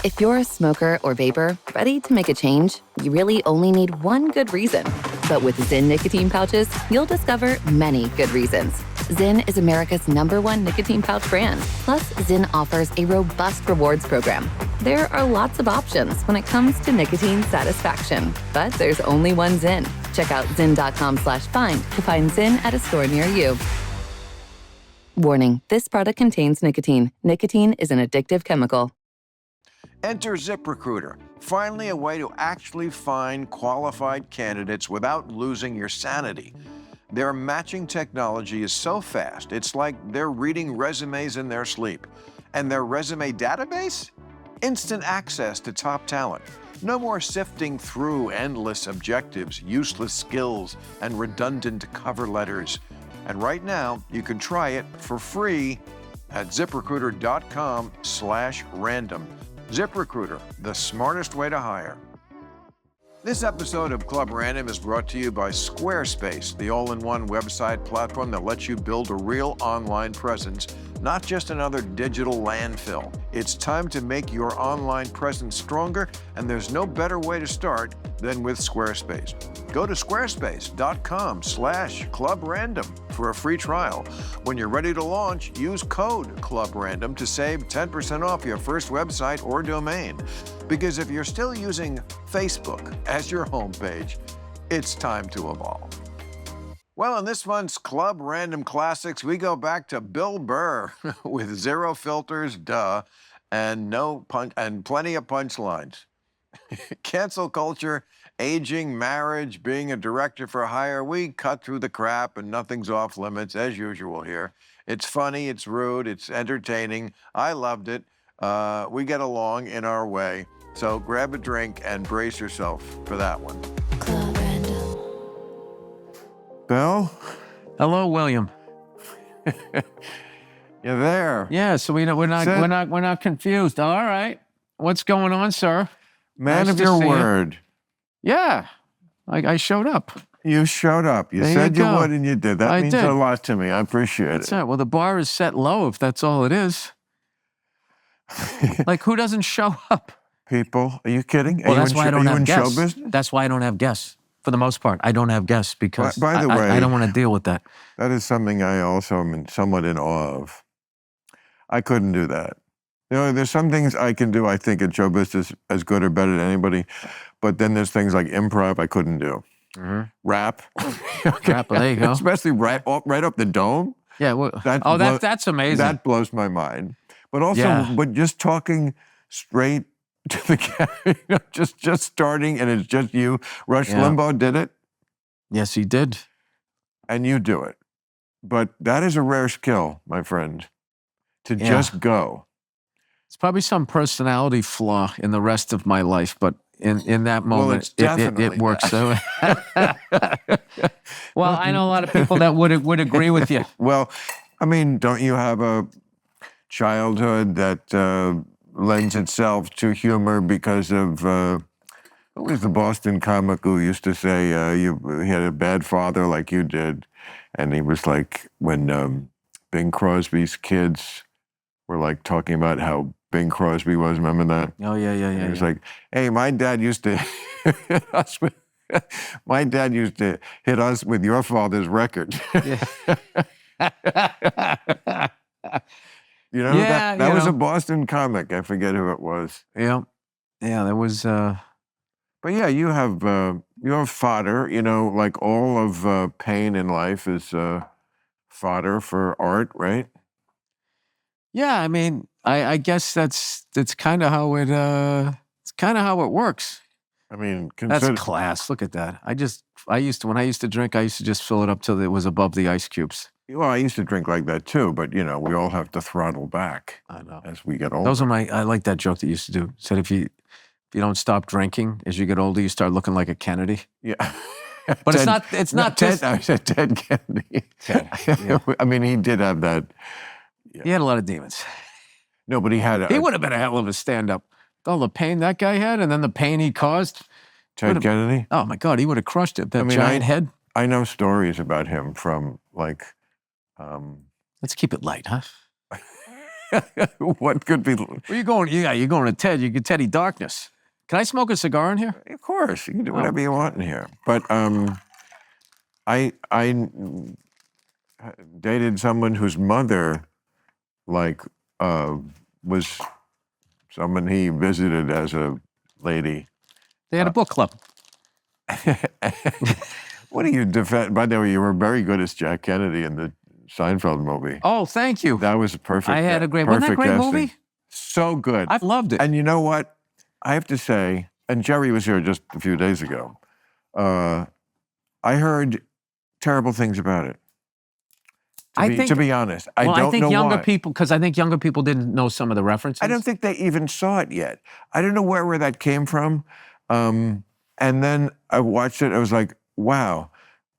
If you're a smoker or vapor ready to make a change, you really only need one good reason. But with Zyn nicotine pouches, you'll discover many good reasons. Zyn is America's #1 nicotine pouch brand. Plus, Zyn offers a robust rewards program. There are lots of options when it comes to nicotine satisfaction, but there's only one Zyn. Check out zyn.com/find to find Zyn at a store near you. Warning, this product contains nicotine. Nicotine is an addictive chemical. Enter ZipRecruiter. Finally, a way to actually find qualified candidates without losing your sanity. Their matching technology is so fast, it's like they're reading resumes in their sleep. And their resume database? Instant access to top talent. No more sifting through endless objectives, useless skills, and redundant cover letters. And right now, you can try it for free at ziprecruiter.com/random. ZipRecruiter, the smartest way to hire. This episode of Club Random is brought to you by Squarespace, the all-in-one website platform that lets you build a real online presence, not just another digital landfill. It's time to make your online presence stronger, and there's no better way to start than with Squarespace. Go to squarespace.com/clubrandom for a free trial. When you're ready to launch, use code CLUBRANDOM to save 10% off your first website or domain. Because if you're still using Facebook as your homepage, it's time to evolve. Well, in this month's Club Random Classics, we go back to Bill Burr with zero filters, and plenty of punchlines. Cancel culture, aging, marriage, being a director for hire, we cut through the crap and nothing's off limits, as usual here. It's funny, it's rude, it's entertaining. I loved it. We get along in our way. So grab a drink and brace yourself for that one. Club Random. Bill? Hello, William. You're there. Yeah, so we're not confused. All right. What's going on, sir? Man Nice of to your see you. word. Yeah. I showed up. You showed up. You There you said you go. would and you did. That I means did. a lot to me. I appreciate That's it. it. Well, the bar is set low if that's all it is. Like, who doesn't show up? People, are you kidding? Well, that's why I don't are you have in show guests. business? That's why I don't have guests. For the most part, I don't have guests because By the I way- don't want to deal with that. That is something I also am somewhat in awe of. I couldn't do that. You know, there's some things I can do, I think, in show business as good or better than anybody. But then there's things like improv I couldn't do. Rap. Rap, there you go. Especially right up the dome. Yeah. Well, That that's amazing. That blows my mind. But also, Yeah. but just talking straight to the camera, just starting and it's just you. Rush Yeah. Limbaugh did it, Yes, he did. and you do it. But that is a rare skill, my friend, to Yeah. just go. It's probably some personality flaw in the rest of my life, but in that Well, moment, it's definitely it works. So, well, I know a lot of people that would agree with you. Well, I mean, don't you have a childhood that lends itself to humor because of, what was the Boston comic who used to say he had a bad father like you did? And he was like, when Bing Crosby's kids were like talking about how Bing Crosby was, remember that? Oh yeah. He was like, hey, my dad used to hit us with your father's record. You know, Yeah, that you was know. a Boston comic. I forget who it was. Yeah. There was. But yeah, you have fodder. You know, like all of pain in life is fodder for art, right? Yeah, I mean, I guess that's kind of how it works. I mean, That's class. Look at that. When I used to drink, I used to just fill it up till it was above the ice cubes. Well, I used to drink like that too, but you know, we all have to throttle back I know. as we get older. I like that joke that you used to do. Said if you don't stop drinking as you get older, you start looking like a Kennedy. Yeah. But it's not Ted. this. I said Ted Kennedy. Ted, yeah. I mean, he did have that. He had a lot of demons. No, but he had He would have been a hell of a stand-up. All the pain that guy had, and then the pain he caused. Ted Kennedy. Oh my God, he would have crushed it. That I mean, giant head. I know stories about him from like. Let's keep it light, huh? What could be? Where you going? Yeah, you're going to Ted. You get Teddy Darkness. Can I smoke a cigar in here? Of course, you can do whatever you want in here. But I dated someone whose mother, like, was someone he visited as a lady. They had a book club. What do you defend? By the way, you were very good as Jack Kennedy in the Seinfeld movie. Oh, thank you. That was a perfect. I had a great. Wasn't that a great casting. movie? So good. I've loved it. And you know what? I have to say, and Jerry was here just a few days ago. I heard terrible things about it. To be honest, I don't know why. I think younger people, because I think younger people didn't know some of the references. I don't think they even saw it yet. I don't know where that came from. And then I watched it. I was like, wow.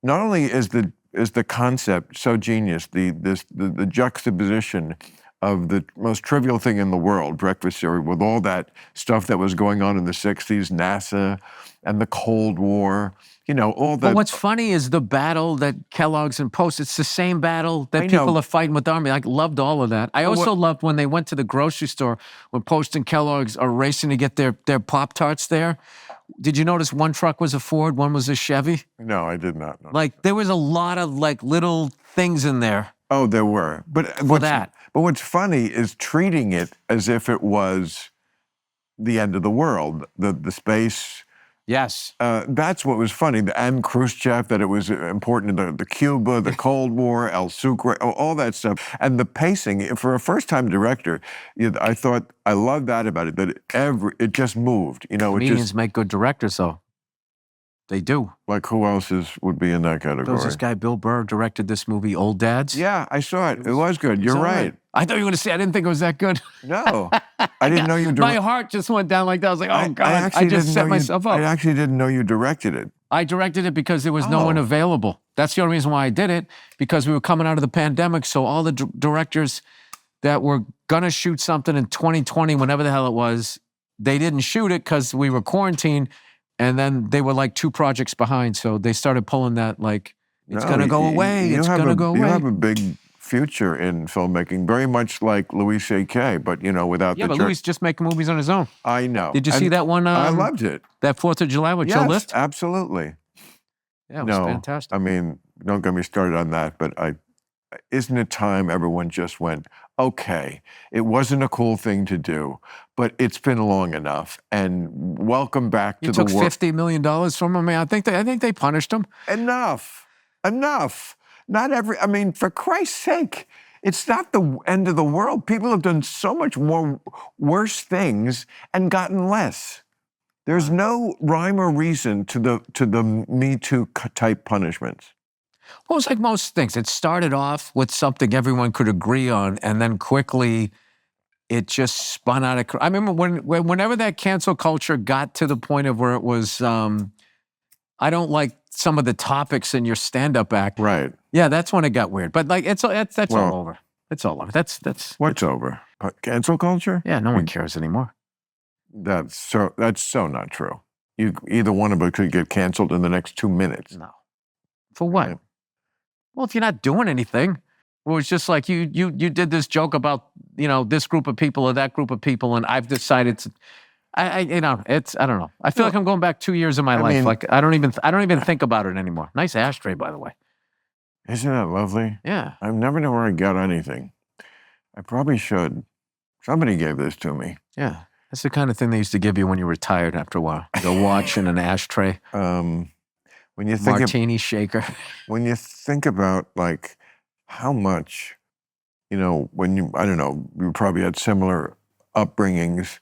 Not only is the concept so genius, the juxtaposition of the most trivial thing in the world, breakfast cereal, with all that stuff that was going on in the 60s, NASA and the Cold War, all that. But what's funny is the battle that Kellogg's and Post, it's the same battle that people are fighting with the Army. I loved all of that. I also loved when they went to the grocery store, when Post and Kellogg's are racing to get their Pop-Tarts there. Did you notice one truck was a Ford, one was a Chevy? No, I did not. Like, there was a lot of, little things in there. Oh, there were. But what's funny is treating it as if it was the end of the world, the space. Yes. That's what was funny. And Khrushchev, that it was important in the Cuba, the Cold War, El Sucre, all that stuff. And the pacing, for a first-time director, I thought, I love that about it, that it just moved. Comedians make good directors, though. They do. Like, who else would be in that category? There was this guy, Bill Burr, directed this movie, Old Dads. Yeah, I saw it. It was good. You're right. I thought you were going to say, I didn't think it was that good. No. I didn't know you directed. My heart just went down like that. I was like, oh, God, I just set myself up. I actually didn't know you directed it. I directed it because there was no one available. That's the only reason why I did it, because we were coming out of the pandemic, so all the directors that were going to shoot something in 2020, whenever the hell it was, they didn't shoot it because we were quarantined. And then they were like 2 projects behind, so they started pulling that it's going to go away, it's going to go away. You have a big future in filmmaking, very much like Louis C.K., but, without the... Yeah, but Louis just making movies on his own. I know. Did you see that one? I loved it. That 4th of July with Joe Lift? Yes, absolutely. Yeah, it was fantastic. I mean, don't get me started on that, but isn't it time everyone just went, okay, it wasn't a cool thing to do, but it's been long enough, and welcome back to the world. You took $50 million from him? I think they punished him. Enough. For Christ's sake, it's not the end of the world. People have done so much more worse things and gotten less. There's no rhyme or reason to the Me Too type punishments. Well, it's like most things. It started off with something everyone could agree on, and then quickly it just spun out of... I remember whenever that cancel culture got to the point of where it was, I don't like some of the topics in your stand-up act. Right. Yeah, that's when it got weird. But that's all over. It's all over. That's what's over? Cancel culture? Yeah, no one cares anymore. That's so not true. Either one of us could get canceled in the next 2 minutes. No. For what? Right. Well, if you're not doing anything, well, it's just like you did this joke about, this group of people or that group of people, and I've decided to, I don't know. I feel like I'm going back 2 years of my life. Like I don't even think about it anymore. Nice ashtray, by the way. Isn't that lovely? Yeah. I never know where I got anything. I probably should. Somebody gave this to me. Yeah. That's the kind of thing they used to give you when you retired after a while. Like a watch and an ashtray. When you think Martini shaker. When you think about how much, you probably had similar upbringings.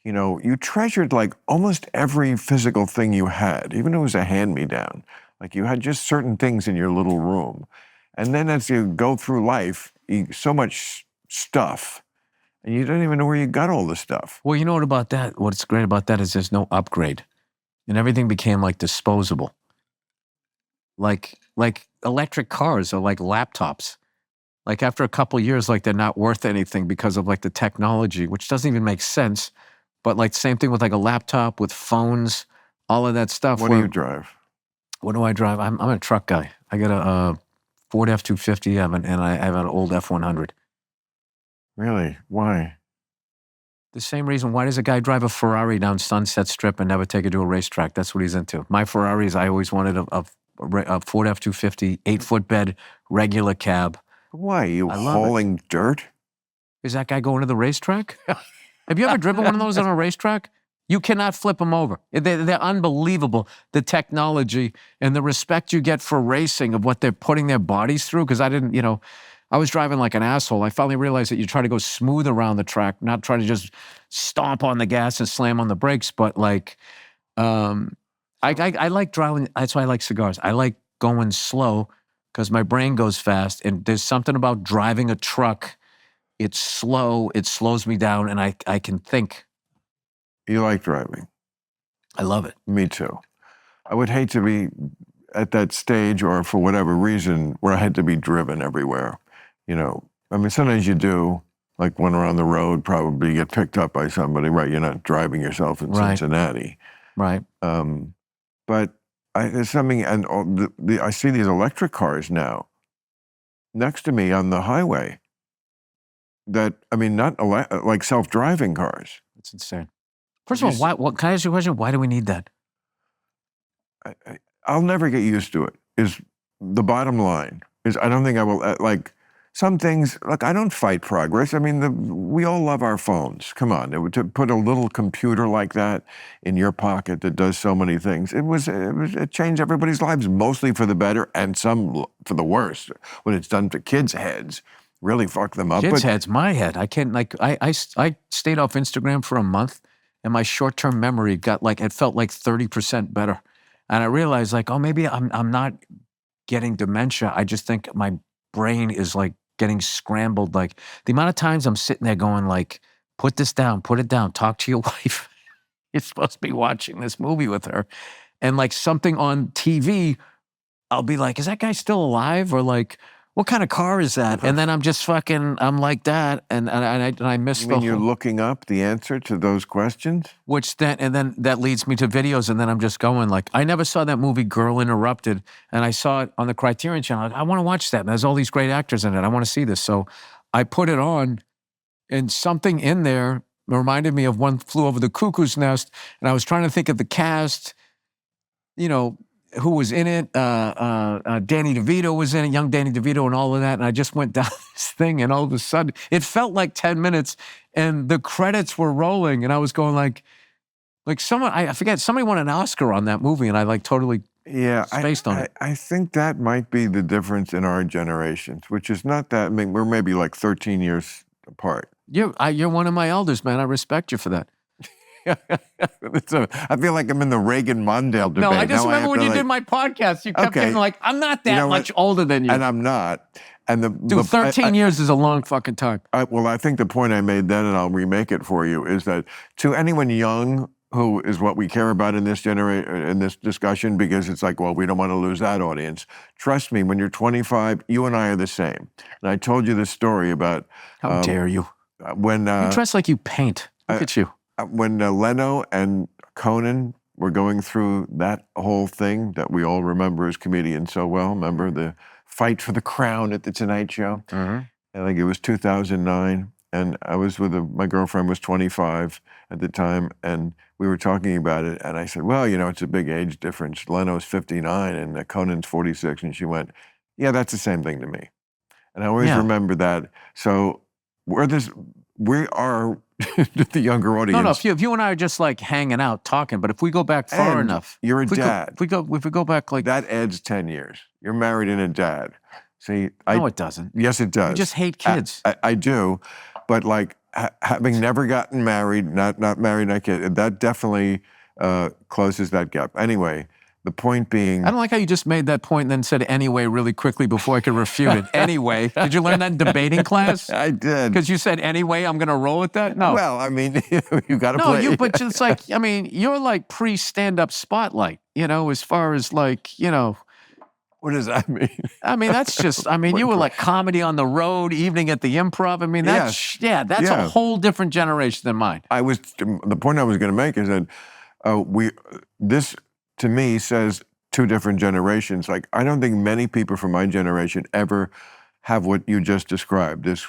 You treasured almost every physical thing you had, even if it was a hand-me-down. Like you had just certain things in your little room. And then as you go through life, so much stuff. And you don't even know where you got all the stuff. Well, you know what about that? What's great about that is there's no upgrade. And everything became disposable. Like electric cars are like laptops. Like after a couple of years, they're not worth anything because of the technology, which doesn't even make sense. But same thing with a laptop, with phones, all of that stuff. What do you drive? What do I drive? I'm a truck guy. I got a Ford F-250 and I have an old F-100. Really? Why? The same reason, why does a guy drive a Ferrari down Sunset Strip and never take it to a racetrack? That's what he's into. My Ferraris, I always wanted a Ford F-250, 8-foot bed, regular cab. Why? You I love it. hauling dirt? Is that guy going to the racetrack? Have you ever driven one of those on a racetrack? You cannot flip them over. They're unbelievable, the technology and the respect you get for racing of what they're putting their bodies through. Because I didn't, I was driving like an asshole. I finally realized that you try to go smooth around the track, not try to just stomp on the gas and slam on the brakes. But like, I like driving. That's why I like cigars. I like going slow because my brain goes fast. And there's something about driving a truck. It's slow. It slows me down, and I can think. You like driving? I love it. Me too. I would hate to be at that stage, or for whatever reason, where I had to be driven everywhere. I mean, sometimes you do, like when we're on the road, probably get picked up by somebody, right? You're not driving yourself in Cincinnati. Right. But there's something, and I see these electric cars now next to me on the highway that, I mean, not like self-driving cars. That's insane. First of all, can I ask you a question? Why do we need that? I'll never get used to it, is the bottom line. I don't think I will, some things, I don't fight progress. I mean, we all love our phones. Come on, to put a little computer like that in your pocket that does so many things, it changed everybody's lives, mostly for the better and some for the worse. When it's done to kids' heads, really fuck them up. Kids' heads, my head. I can't, I stayed off Instagram for a month, and my short-term memory got it felt like 30% better. And I realized maybe I'm not getting dementia. I just think my brain is getting scrambled. The amount of times I'm sitting there going put this down, put it down, talk to your wife. You're supposed to be watching this movie with her. And something on TV, I'll be like, is that guy still alive? Or what kind of car is that? And then I'm just I'm like that. And I miss you mean you're looking up the answer to those questions? And then that leads me to videos. And then I'm just going I never saw that movie Girl Interrupted. And I saw it on the Criterion Channel. I want to watch that. And there's all these great actors in it. I want to see this. So I put it on, and something in there reminded me of One Flew Over the Cuckoo's Nest. And I was trying to think of the cast, who was in it. Danny DeVito was in it, young Danny DeVito, and all of that. And I just went down this thing, and all of a sudden, it felt like 10 minutes, and the credits were rolling, and I was going someone, I forget, somebody won an Oscar on that movie, and I totally spaced on it. I think that might be the difference in our generations, which is not that, I mean, we're maybe 13 years apart. You're one of my elders, man. I respect you for that. I feel like I'm in the Reagan-Mondale debate. No, I just remember when you did my podcast, you kept getting I'm not that much older than you. And I'm not. And 13 years is a long fucking time. I think the point I made then, and I'll remake it for you, is that to anyone young, who is what we care about in this discussion, because it's we don't want to lose that audience. Trust me, when you're 25, you and I are the same. And I told you this story about... How dare you? When you dress like you paint. Look at you. When Leno and Conan were going through that whole thing that we all remember as comedians so well, remember the fight for the crown at the Tonight Show? Mm-hmm. I think it was 2009, and I was with my girlfriend was 25 at the time, and we were talking about it, and I said, well, it's a big age difference. Leno's 59 and Conan's 46, and she went, yeah, that's the same thing to me. And I always remember that. So we are the younger audience. No, if you and I are just hanging out, talking, but if we go back far enough. You're a dad. If we go back that adds 10 years. You're married and a dad. See, no, it doesn't. Yes, it does. You just hate kids. I do, but having never gotten married, not married, not kid, that definitely closes that gap. Anyway, the point being... I don't like how you just made that point and then said anyway really quickly before I could refute it. Anyway. Did you learn that in debating class? I did. Because you said anyway, I'm going to roll with that? No. Well, I mean, you got to play. No, but just you're pre-stand-up spotlight, as far as What does that mean? I mean, that's just, you were comedy on the road, evening at the Improv. I mean, that's a whole different generation than mine. The point I was going to make is that this, to me, says two different generations. I don't think many people from my generation ever have what you just described, this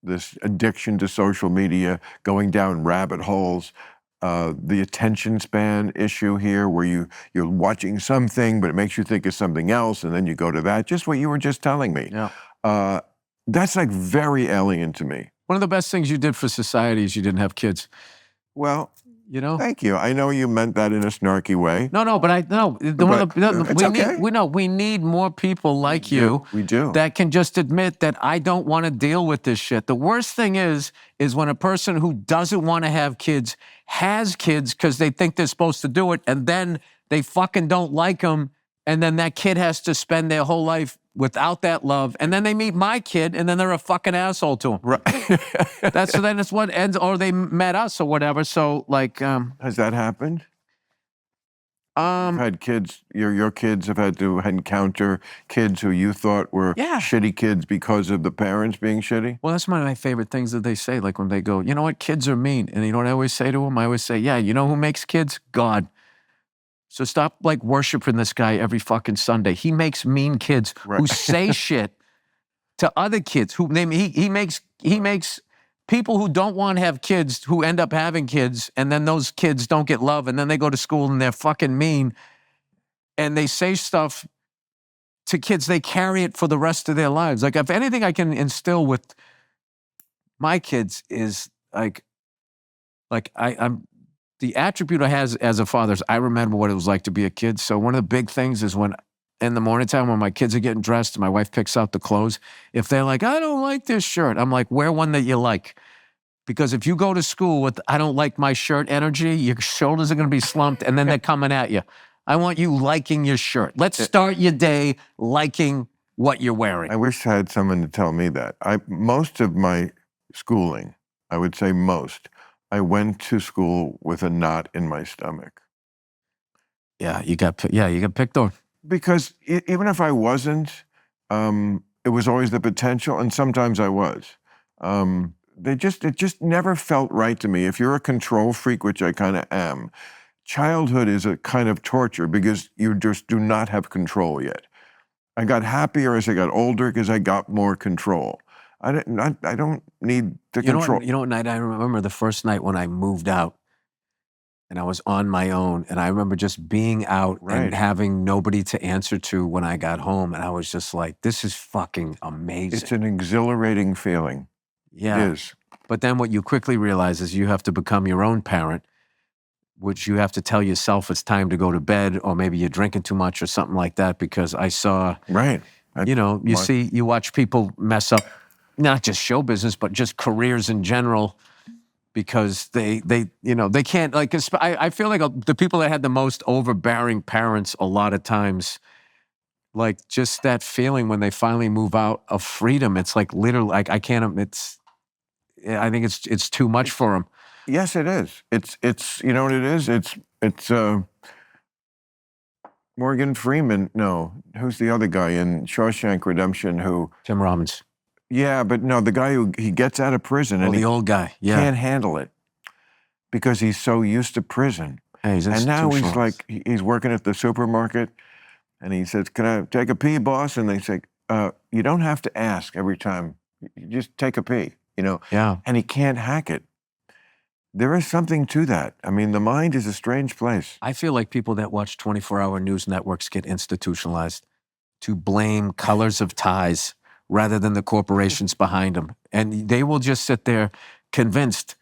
this addiction to social media, going down rabbit holes, the attention span issue here, where you're watching something, but it makes you think of something else, and then you go to that. Just what you were just telling me. Yeah. That's like very alien to me. One of the best things you did for society is you didn't have kids. Well, you know. Thank you. I know you meant that in a snarky way. No, but we need more people like you. We do. That can just admit that I don't want to deal with this shit. The worst thing is when a person who doesn't want to have kids has kids because they think they're supposed to do it, and then they fucking don't like them, and then that kid has to spend their whole life without that love, and then they meet my kid, and then they're a fucking asshole to him. Right. Then it's what ends, or they met us or whatever. So like, has that happened? You've had kids. Your kids have had to encounter kids who you thought were shitty kids because of the parents being shitty. Well, that's one of my favorite things that they say. Like when they go, you know what, kids are mean, and you know what I always say to them? I always say, yeah, you know who makes kids? God. So stop like worshiping this guy every fucking Sunday. He makes mean kids who say shit to other kids. He makes people who don't want to have kids who end up having kids, and then those kids don't get love, and then they go to school and they're fucking mean, and they say stuff to kids. They carry it for the rest of their lives. Like if anything I can instill with my kids is I'm. The attribute I have as a father is I remember what it was like to be a kid. So one of the big things is when in the morning time when my kids are getting dressed and my wife picks out the clothes, if they're like, I don't like this shirt, I'm like, wear one that you like. Because if you go to school with I don't like my shirt energy, your shoulders are going to be slumped and then they're coming at you. I want you liking your shirt. Let's start your day liking what you're wearing. I wish I had someone to tell me that. Most of my schooling, I would say most, I went to school with a knot in my stomach. Yeah, you got picked on. Because even if I wasn't, it was always the potential, and sometimes I was. It just never felt right to me. If you're a control freak, which I kind of am, childhood is a kind of torture because you just do not have control yet. I got happier as I got older because I got more control. I don't need to control. You know what night I remember? The first night when I moved out and I was on my own, and I remember just being out and having nobody to answer to when I got home, and I was just like, this is fucking amazing. It's an exhilarating feeling. Yeah. It is. But then what you quickly realize is you have to become your own parent, which you have to tell yourself it's time to go to bed, or maybe you're drinking too much or something like that, because I saw, you watch people mess up, not just show business, but just careers in general, because they can't, like, I feel like the people that had the most overbearing parents a lot of times, like just that feeling when they finally move out of freedom, it's like literally, like I think it's too much for them. Yes, it is. It's you know what it is? It's Morgan Freeman, no, who's the other guy in Shawshank Redemption who? Tim Robbins. Yeah, but no, the guy who he gets out of prison and the old guy, can't handle it because he's so used to prison. Hey, and now he's like, he's working at the supermarket and he says, can I take a pee, boss? And they say, you don't have to ask every time. You just take a pee, Yeah. And he can't hack it. There is something to that. I mean, the mind is a strange place. I feel like people that watch 24-hour news networks get institutionalized to blame colors of ties rather than the corporations behind them. And they will just sit there convinced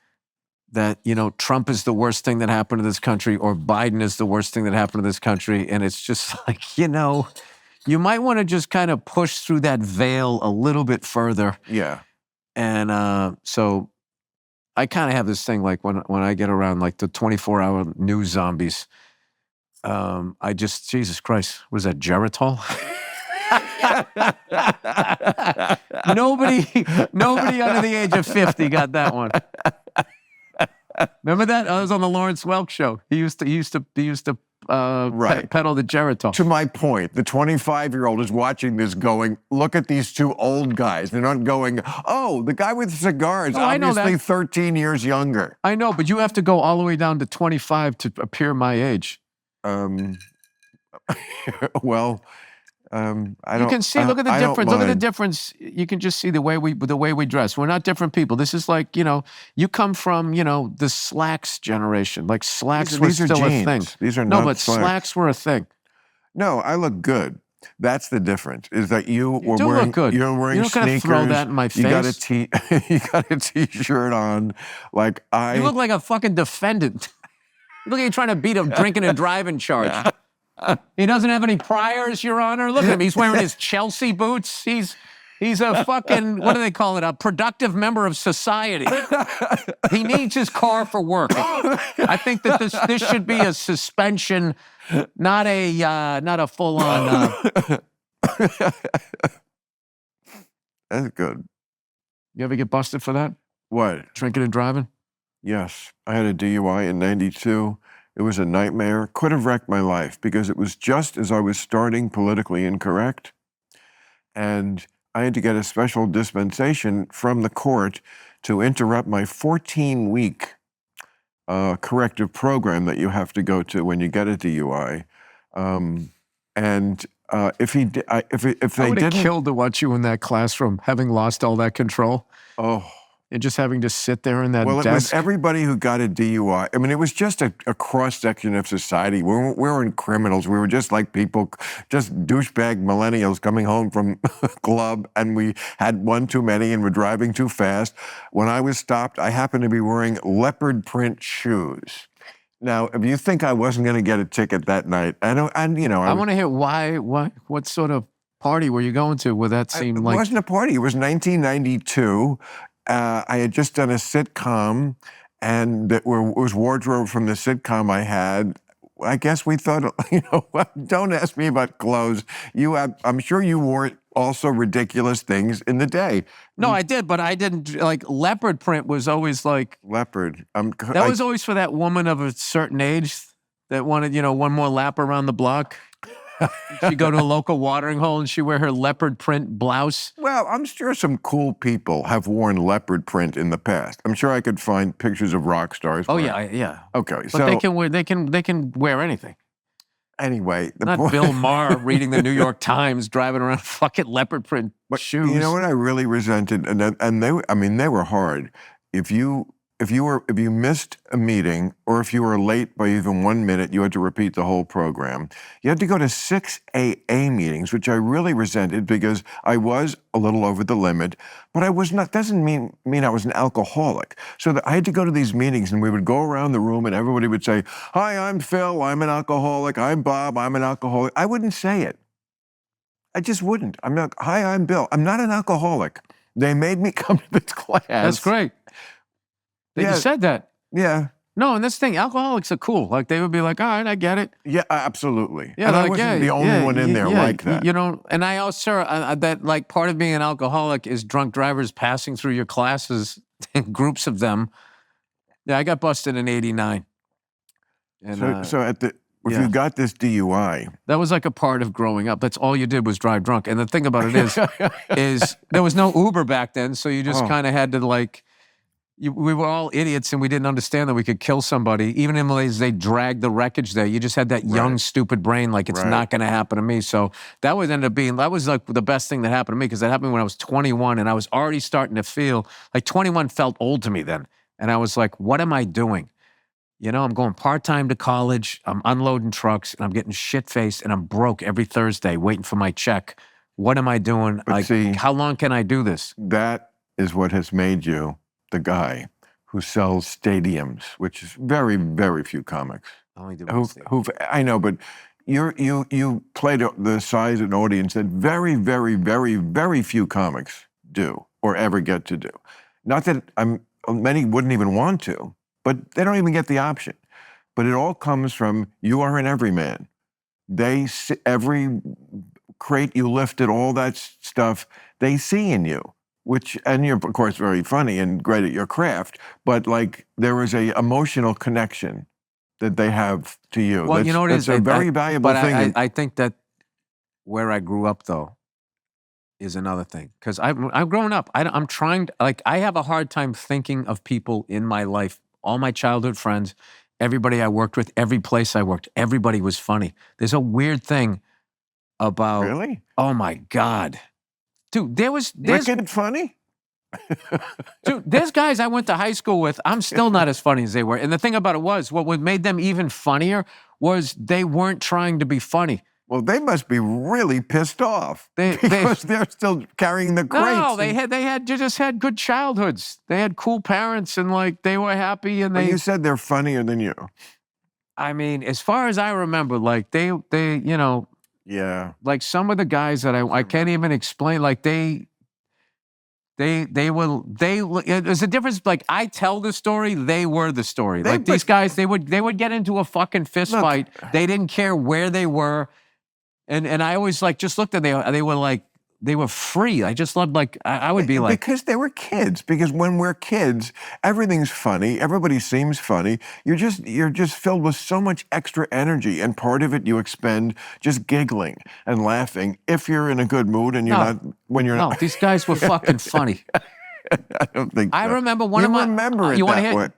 that, Trump is the worst thing that happened to this country, or Biden is the worst thing that happened to this country. And it's just like, you might want to just kind of push through that veil a little bit further. Yeah. And so I kind of have this thing, like when I get around like the 24-hour news zombies, I just, Jesus Christ, was that Geritol? Nobody under the age of 50 got that one. Remember that? I was on the Lawrence Welk show. He used to peddle the Geritol. To my point, the 25-year-old is watching this going, look at these two old guys. They're not going, oh, the guy with the cigar is obviously 13 years younger. I know, but you have to go all the way down to 25 to appear my age. Well, You can see. Look at the I don't difference. Look at the mind. difference. You can just see the way we dress. We're not different people. This is like, you come from, the slacks generation. Like slacks were These are still a jeans. thing. These are No, not but slacks were a thing. No, I look good. That's the difference. Is that you were do wearing? look good. You're wearing You're not gonna sneakers. throw that in my You got face. you got a t-shirt on. Like You look like a fucking defendant. Look at you trying to beat a drinking and driving charge. He doesn't have any priors, Your Honor. Look at him. He's wearing his Chelsea boots. He's a fucking, what do they call it? A productive member of society. He needs his car for work. I think that this should be a suspension, not a full-on. That's good. You ever get busted for that? What? Drinking and driving? Yes, I had a DUI in '92. It was a nightmare. Could have wrecked my life because it was just as I was starting Politically Incorrect. And I had to get a special dispensation from the court to interrupt my 14-week corrective program that you have to go to when you get a DUI. If they would have didn't, killed to watch you in that classroom, having lost all that control. oh. And just having to sit there in that Well, it desk. was everybody who got a DUI. I mean, it was just a cross-section of society. We weren't criminals. We were just like people, just douchebag millennials coming home from club, and we had one too many and were driving too fast. When I was stopped, I happened to be wearing leopard print shoes. Now, if you think I wasn't going to get a ticket that night, I want to hear what sort of party were you going to where that seemed like... It wasn't a party. It was 1992. I had just done a sitcom, and it was wardrobe from the sitcom I had. I guess we thought, don't ask me about clothes. I'm sure you wore also ridiculous things in the day. No, I did, but I didn't, like, leopard print was always like... Leopard. That was always for that woman of a certain age that wanted, one more lap around the block. She'd go to a local watering hole and she'd wear her leopard print blouse. Well, I'm sure some cool people have worn leopard print in the past. I'm sure I could find pictures of rock stars. Oh, yeah. Okay, but they can wear anything. Anyway, not Bill Maher reading the New York Times, driving around fucking leopard print shoes. You know what I really resented, and they were hard. If you missed a meeting, or if you were late by even 1 minute, you had to repeat the whole program. You had to go to 6 AA meetings, which I really resented because I was a little over the limit, but I was not. Doesn't mean I was an alcoholic. So I had to go to these meetings, and we would go around the room, and everybody would say, "Hi, I'm Phil. I'm an alcoholic. I'm Bob. I'm an alcoholic." I wouldn't say it. I just wouldn't. I'm not. Hi, I'm Bill. I'm not an alcoholic. They made me come to this class. That's great. You said that. Yeah. No, and this thing, alcoholics are cool. Like, they would be like, all right, I get it. Yeah, absolutely. Yeah, and like, I wasn't the only one in there like that. And I also, that, like, part of being an alcoholic is drunk drivers passing through your classes, groups of them. Yeah, I got busted in '89. And, if you got this DUI. That was like a part of growing up. That's all you did was drive drunk. And the thing about it is there was no Uber back then, so you just kind of had to, like, we were all idiots and we didn't understand that we could kill somebody. Even in Malaysia, they dragged the wreckage there. You just had that young, stupid brain, like, it's not going to happen to me. So that would end up being, that was like the best thing that happened to me, because that happened when I was 21 and I was already starting to feel, like, 21 felt old to me then. And I was like, what am I doing? I'm going part-time to college, I'm unloading trucks, and I'm getting shit-faced, and I'm broke every Thursday waiting for my check. What am I doing? But see, how long can I do this? That is what has made you the guy who sells stadiums, which is very, very few comics. I know, but you play the size of an audience that very, very, very, very few comics do or ever get to do. Not that many wouldn't even want to, but they don't even get the option. But it all comes from you are an everyman. Every crate you lifted, all that stuff, they see in you. And you're, of course, very funny and great at your craft, but, like, there is a emotional connection that they have to you. Well, you know what it is? It's a very valuable thing. I think that where I grew up, though, is another thing. Because I'm growing up. I'm trying, I have a hard time thinking of people in my life, all my childhood friends, everybody I worked with, every place I worked, everybody was funny. There's a weird thing about. Really? Oh my God, dude! There's Wicked funny? dude, there's guys I went to high school with. I'm still not as funny as they were. And the thing about it was, what made them even funnier was they weren't trying to be funny. Well, they must be really pissed off because they're still carrying the crates. No, they just had good childhoods. They had cool parents, and like they were happy. And you said they're funnier than you. I mean, as far as I remember, like they Yeah. like some of the guys that I can't even explain. Like it was a difference. Like I tell the story, they were the story. Like these guys, they would get into a fucking fist fight. They didn't care where they were. And I always like just looked at they were like they were free. I just loved like I would be like because they were kids. Because when we're kids, everything's funny. Everybody seems funny. You're just filled with so much extra energy, and part of it you expend just giggling and laughing if you're in a good mood and you're not when you're not. No, these guys were fucking funny. I don't think so. I remember one of my. Remember it you that way.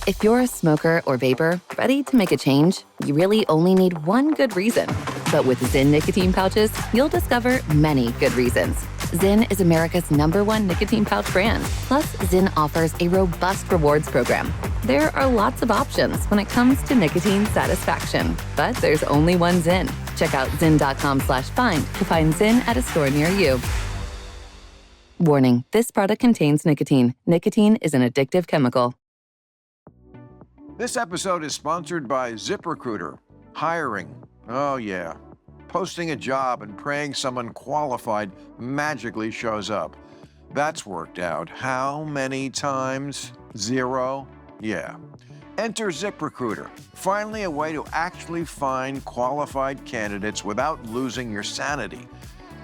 If you're a smoker or vapor, ready to make a change, you really only need one good reason. But with Zyn nicotine pouches, you'll discover many good reasons. Zyn is America's #1 nicotine pouch brand. Plus, Zyn offers a robust rewards program. There are lots of options when it comes to nicotine satisfaction, but there's only one Zyn. Check out zyn.com/find to find Zyn at a store near you. Warning, this product contains nicotine. Nicotine is an addictive chemical. This episode is sponsored by ZipRecruiter. Hiring. Oh, yeah. Posting a job and praying someone qualified magically shows up. That's worked out. How many times? 0? Yeah. Enter ZipRecruiter. Finally, a way to actually find qualified candidates without losing your sanity.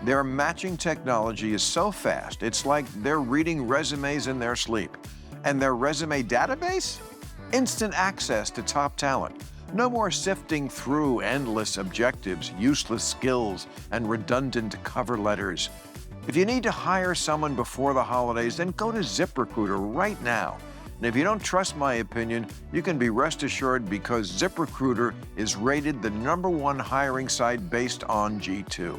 Their matching technology is so fast, it's like they're reading resumes in their sleep. And their resume database? Instant access to top talent. No more sifting through endless objectives, useless skills, and redundant cover letters. If you need to hire someone before the holidays, then go to ZipRecruiter right now. And if you don't trust my opinion, you can be rest assured because ZipRecruiter is rated the #1 hiring site based on G2.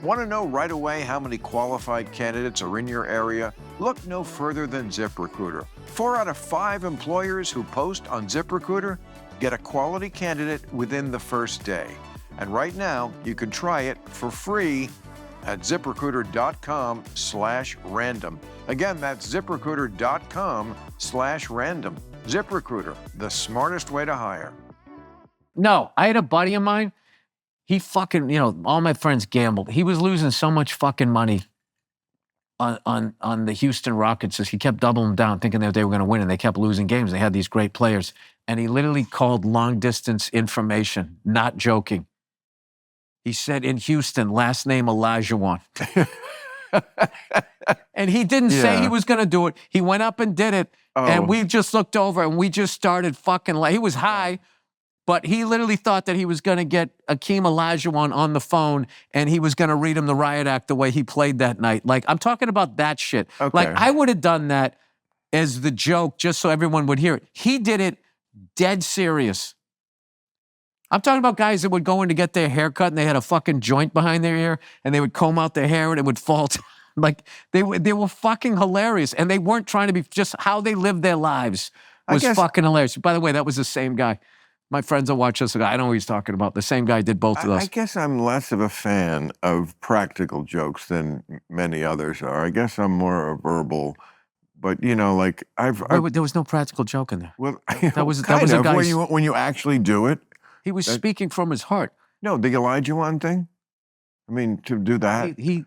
Want to know right away how many qualified candidates are in your area? Look no further than ZipRecruiter. 4 out of 5 employers who post on ZipRecruiter get a quality candidate within the first day. And right now, you can try it for free at ZipRecruiter.com/random. Again, that's ZipRecruiter.com/random. ZipRecruiter, the smartest way to hire. No, I had a buddy of mine. He fucking, all my friends gambled. He was losing so much fucking money on the Houston Rockets. So he kept doubling down, thinking that they were going to win, and they kept losing games. They had these great players. And he literally called long distance information, not joking. He said, in Houston, last name Olajuwon. And he didn't say he was going to do it. He went up and did it. Oh. And we just looked over and we just started fucking he was high. But he literally thought that he was going to get Akeem Olajuwon on the phone and he was going to read him the riot act the way he played that night. Like, I'm talking about that shit. Okay. Like, I would have done that as the joke just so everyone would hear it. He did it dead serious. I'm talking about guys that would go in to get their hair cut and they had a fucking joint behind their ear and they would comb out their hair and it would fall. Like, they were fucking hilarious. And they weren't trying to be, just how they lived their lives was fucking hilarious. By the way, that was the same guy. My friends will watch this. I know what he's talking about. The same guy did both of those. I guess I'm less of a fan of practical jokes than many others are. I guess I'm more a verbal, but like there was no practical joke in there. Well, that was a guy when you actually do it. He was speaking from his heart. No, the Olajuwon thing. I mean, to do that, he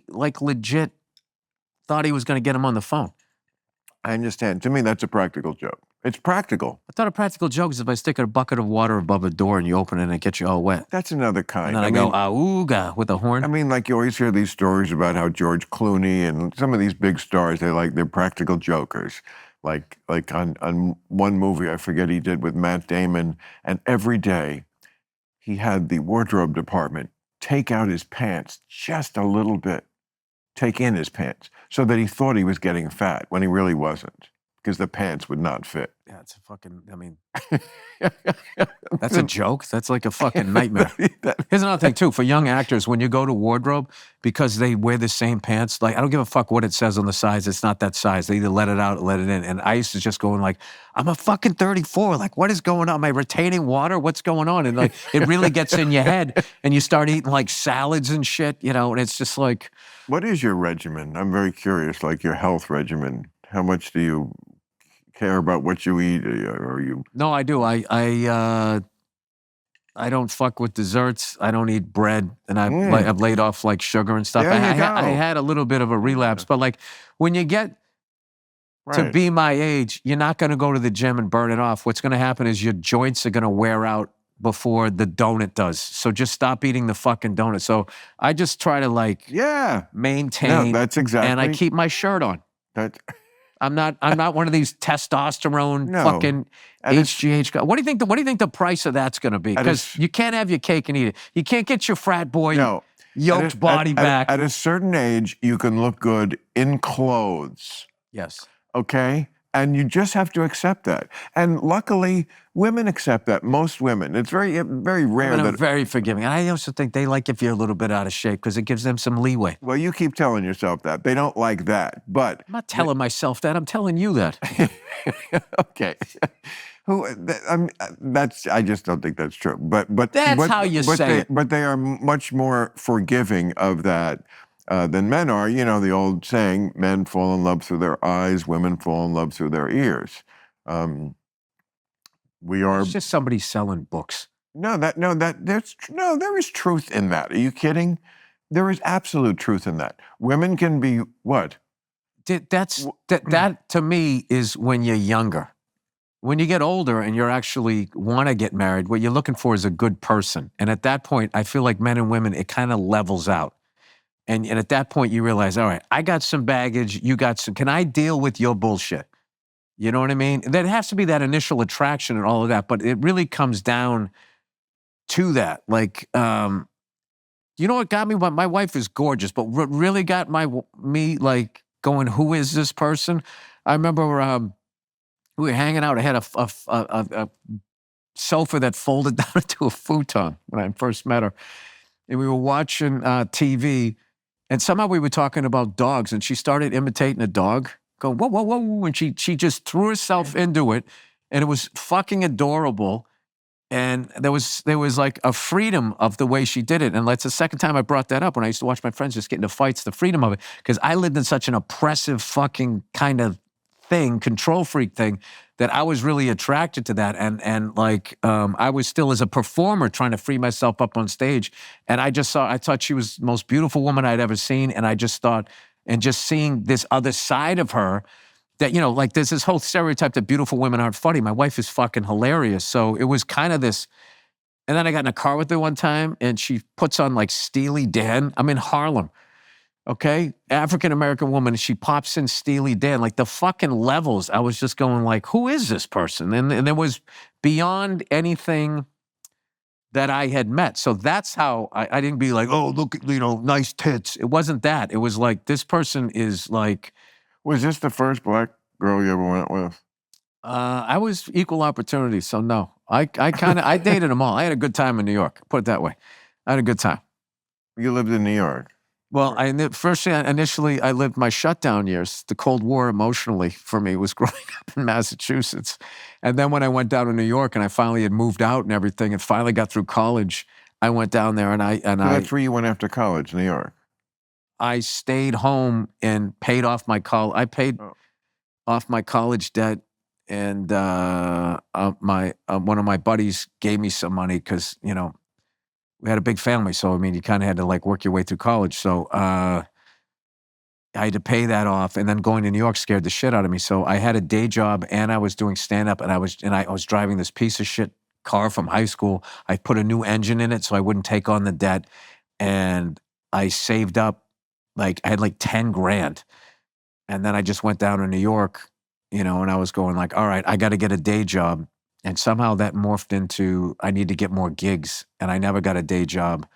like legit thought he was going to get him on the phone. I understand. To me, that's a practical joke. It's practical. I thought a practical joke is if I stick a bucket of water above a door and you open it and it gets you all wet. That's another kind. And then I go, auga, with a horn. I mean, like you always hear these stories about how George Clooney and some of these big stars, they're practical jokers. Like on one movie, I forget he did with Matt Damon, and every day he had the wardrobe department take out his pants just a little bit, take in his pants, so that he thought he was getting fat when he really wasn't. Because the pants would not fit. Yeah, it's a fucking, I mean. That's a joke. That's like a fucking nightmare. Here's another thing too, for young actors, when you go to wardrobe, because they wear the same pants, like I don't give a fuck what it says on the size, it's not that size. They either let it out or let it in. And I used to just go in like, I'm a fucking 34. Like, what is going on? Am I retaining water? What's going on? And like, it really gets in your head and you start eating like salads and shit, you know, and it's just like. What is your regimen? I'm very curious, like your health regimen. How much do you care about what you eat, or you? No, I do. I don't fuck with desserts. I don't eat bread, and I've laid off like sugar and stuff. There you go. I had a little bit of a relapse, but like when you get to be my age, you're not going to go to the gym and burn it off. What's going to happen is your joints are going to wear out before the donut does. So just stop eating the fucking donut. So I just try to like maintain. No, that's exactly. And I keep my shirt on. I'm not one of these testosterone fucking HGH guys. What do you think the price of that's going to be? Because you can't have your cake and eat it. You can't get your frat boy yoked body back. At a certain age, you can look good in clothes. Yes. Okay? And you just have to accept that. And luckily, women accept that. Most women. It's very, very rare. Women are very forgiving. I also think they like if you're a little bit out of shape because it gives them some leeway. Well, you keep telling yourself that. They don't like that. But I'm not telling myself that. I'm telling you that. Okay. I just don't think that's true. But that's how you say it. But they are much more forgiving of that than men are. You know, the old saying, men fall in love through their eyes, women fall in love through their ears. It's just somebody selling books. There is truth in that. Are you kidding? There is absolute truth in that. Women can be what? That to me is when you're younger. When you get older and you're actually want to get married, what you're looking for is a good person. And at that point, I feel like men and women, it kind of levels out. And at that point, you realize, all right, I got some baggage, you got some, can I deal with your bullshit? You know what I mean? There has to be that initial attraction and all of that, but it really comes down to that. Like, you know what got me? My wife is gorgeous, but what really got me like going, who is this person? I remember we were hanging out. I had a sofa that folded down into a futon when I first met her. And we were watching TV, and somehow we were talking about dogs, and she started imitating a dog, going, whoa, whoa, whoa, and she just threw herself into it, and it was fucking adorable. And there was like a freedom of the way she did it. And that's the second time I brought that up when I used to watch my friends just get into fights, the freedom of it. Because I lived in such an oppressive fucking kind of thing, control freak thing, that I was really attracted to that. And like, I was still as a performer trying to free myself up on stage. And I thought she was the most beautiful woman I'd ever seen. And I just thought, and just seeing this other side of her, that, you know, like there's this whole stereotype that beautiful women aren't funny. My wife is fucking hilarious. So it was kind of this, and then I got in a car with her one time and she puts on like Steely Dan. I'm in Harlem. Okay, African-American woman, she pops in Steely Dan, like the fucking levels. I was just going like, who is this person? And there was beyond anything that I had met. So that's how I didn't be like, oh, look, you know, nice tits. It wasn't that. It was like, this person is like. Was this the first black girl you ever went with? I was equal opportunity, so no. I dated them all. I had a good time in New York, put it that way. I had a good time. You lived in New York? Well, initially, I lived my shutdown years. The Cold War emotionally for me was growing up in Massachusetts. And then when I went down to New York and I finally had moved out and everything and finally got through college, I went down there so that's where you went after college, New York? I stayed home and paid off my college. I paid off my college debt, and one of my buddies gave me some money because, you know, we had a big family. So, I mean, you kind of had to like work your way through college. So I had to pay that off, and then going to New York scared the shit out of me. So I had a day job and I was doing stand-up, and I was driving this piece of shit car from high school. I put a new engine in it so I wouldn't take on the debt, and I saved up. Like I had like 10 grand. And then I just went down to New York, you know, and I was going like, all right, I got to get a day job. And somehow that morphed into, I need to get more gigs. And I never got a day job.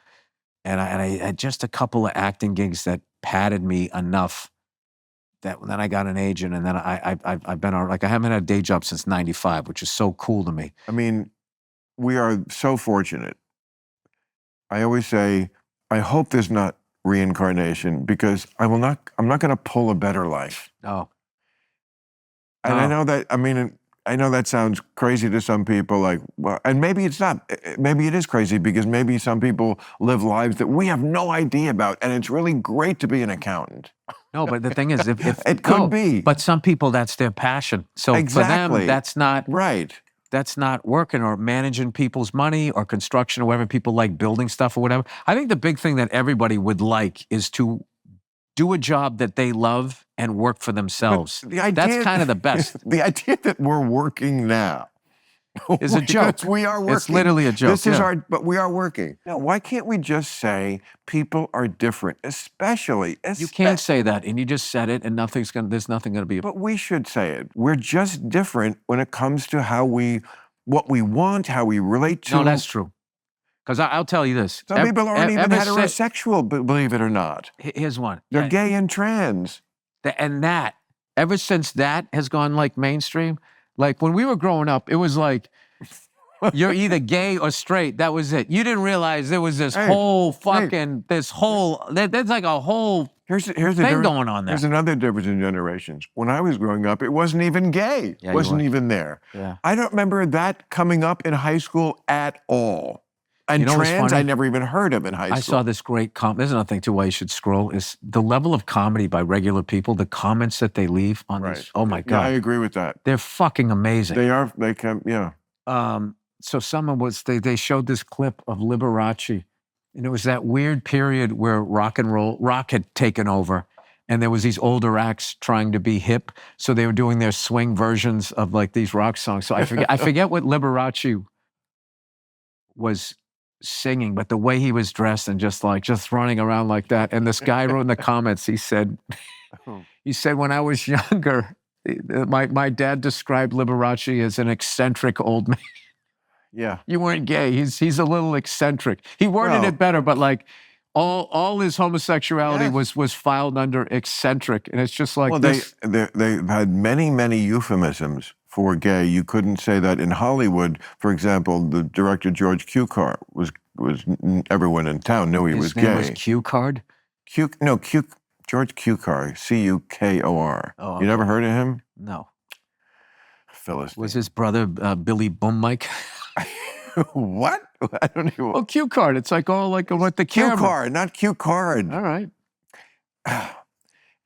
And I had just a couple of acting gigs that padded me enough that then I got an agent. And then I've been like, I haven't had a day job since 95, which is so cool to me. I mean, we are so fortunate. I always say, I hope there's not reincarnation because I'm not going to pull a better life. No. And I know that, I know that sounds crazy to some people, like, well, and maybe it's not. Maybe it is crazy because maybe some people live lives that we have no idea about, and it's really great to be an accountant. No, but the thing is, if it could be. But some people, that's their passion. So Exactly. for them, that's not right. That's not working, or managing people's money or construction or whatever. People like building stuff or whatever. I think the big thing that everybody would like is to do a job that they love and work for themselves. That's kind of the best. The idea that we're working now is a joke. We are working. It's literally a joke. This is but we are working. Now, why can't we just say people are different, especially you can't say that, and you just said it, and there's nothing gonna be. But we should say it. We're just different when it comes to what we want, how we relate to. No, that's true. Because I'll tell you this. Some people aren't even heterosexual, believe it or not. Here's one. They're gay and trans. And that, ever since that has gone like mainstream, like when we were growing up, it was like, you're either gay or straight. That was it. You didn't realize there was this whole fucking, there's like a whole thing going on there. There's another difference in generations. When I was growing up, it wasn't even gay. It wasn't even there. Yeah. I don't remember that coming up in high school at all. And trans, I never even heard of in high school. I saw this great there's nothing to why you should scroll, is the level of comedy by regular people, the comments that they leave on this. Oh my God. Yeah, I agree with that. They're fucking amazing. They come, yeah. So they showed this clip of Liberace, and it was that weird period where rock had taken over, and there was these older acts trying to be hip, so they were doing their swing versions of like these rock songs. So I forget what Liberace was singing, but the way he was dressed and just running around like that. And this guy wrote in the comments, he said, when I was younger, my dad described Liberace as an eccentric old man. Yeah. You weren't gay. He's a little eccentric. He worded it better, but like all his homosexuality was filed under eccentric. And it's just like they've had many, many euphemisms for gay. You couldn't say that in Hollywood. For example, the director George Cukor was everyone in town knew he was gay. His name was Q-Card? George Cukor, C-U-K-O-R. Oh, okay. You never heard of him? No. Philistine. Was his brother Billy Boom Mike? What? I don't even. Oh, Q-Card. It's like all like what the camera. Q-Card, not Q-Card. All right.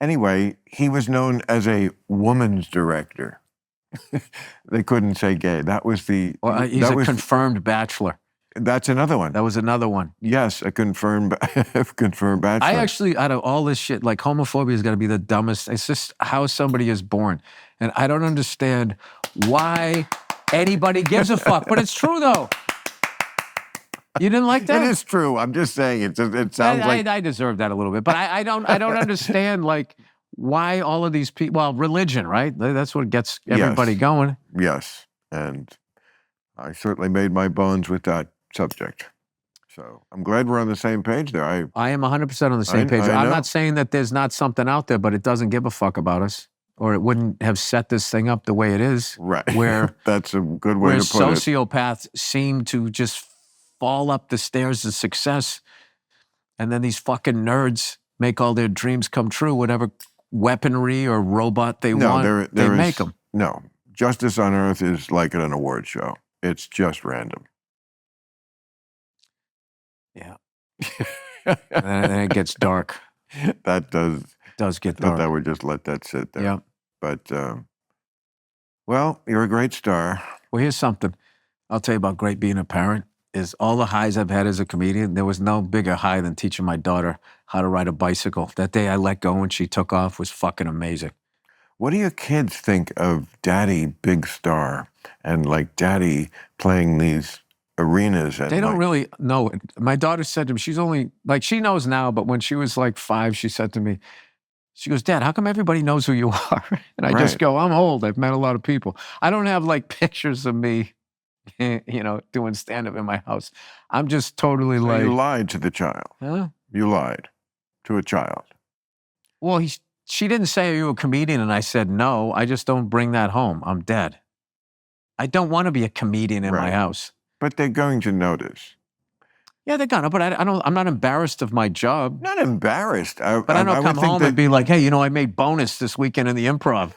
Anyway, he was known as a woman's director. They couldn't say gay. That was the. Well, he's a confirmed bachelor. That's another one. That was another one. Yes, a confirmed bachelor. I actually, out of all this shit, like homophobia has got to be the dumbest. It's just how somebody is born. And I don't understand why anybody gives a fuck. But it's true, though. You didn't like that? It is true. I'm just saying it sounds like... I deserve that a little bit. But I don't understand, like, why all of these people... Well, religion, right? That's what gets everybody going. Yes. And I certainly made my bones with that subject. So I'm glad we're on the same page there. I am 100% on the same page. I'm not saying that there's not something out there, but it doesn't give a fuck about us, or it wouldn't have set this thing up the way it is. Right. Where that's a good way to put it. Where sociopaths seem to just fall up the stairs of success, and then these fucking nerds make all their dreams come true. Whatever weaponry or robot they want, they make them. No. Justice on Earth is like an award show. It's just random. Yeah. And then it gets dark. That does get dark. I would just let that sit there. Yeah. But, well, you're a great star. Well, here's something. I'll tell you about great being a parent. Is all the highs I've had as a comedian, there was no bigger high than teaching my daughter how to ride a bicycle. That day I let go and she took off was fucking amazing. What do your kids think of daddy big star and like daddy playing these arenas? They don't really know it. My daughter said to me, she's only, like, she knows now, but when she was like 5, she said to me, she goes, Dad, how come everybody knows who you are? And I just go, I'm old. I've met a lot of people. I don't have like pictures of me, doing stand-up in my house. I'm just totally so like... You lied to the child. Huh? You lied to a child. Well, she didn't say, are you a comedian? And I said, no, I just don't bring that home. I'm dead. I don't want to be a comedian in my house. But they're going to notice. Yeah, they're gonna, but I'm not embarrassed of my job. Not embarrassed. But I don't come home and be like, hey, I made bonus this weekend in the Improv.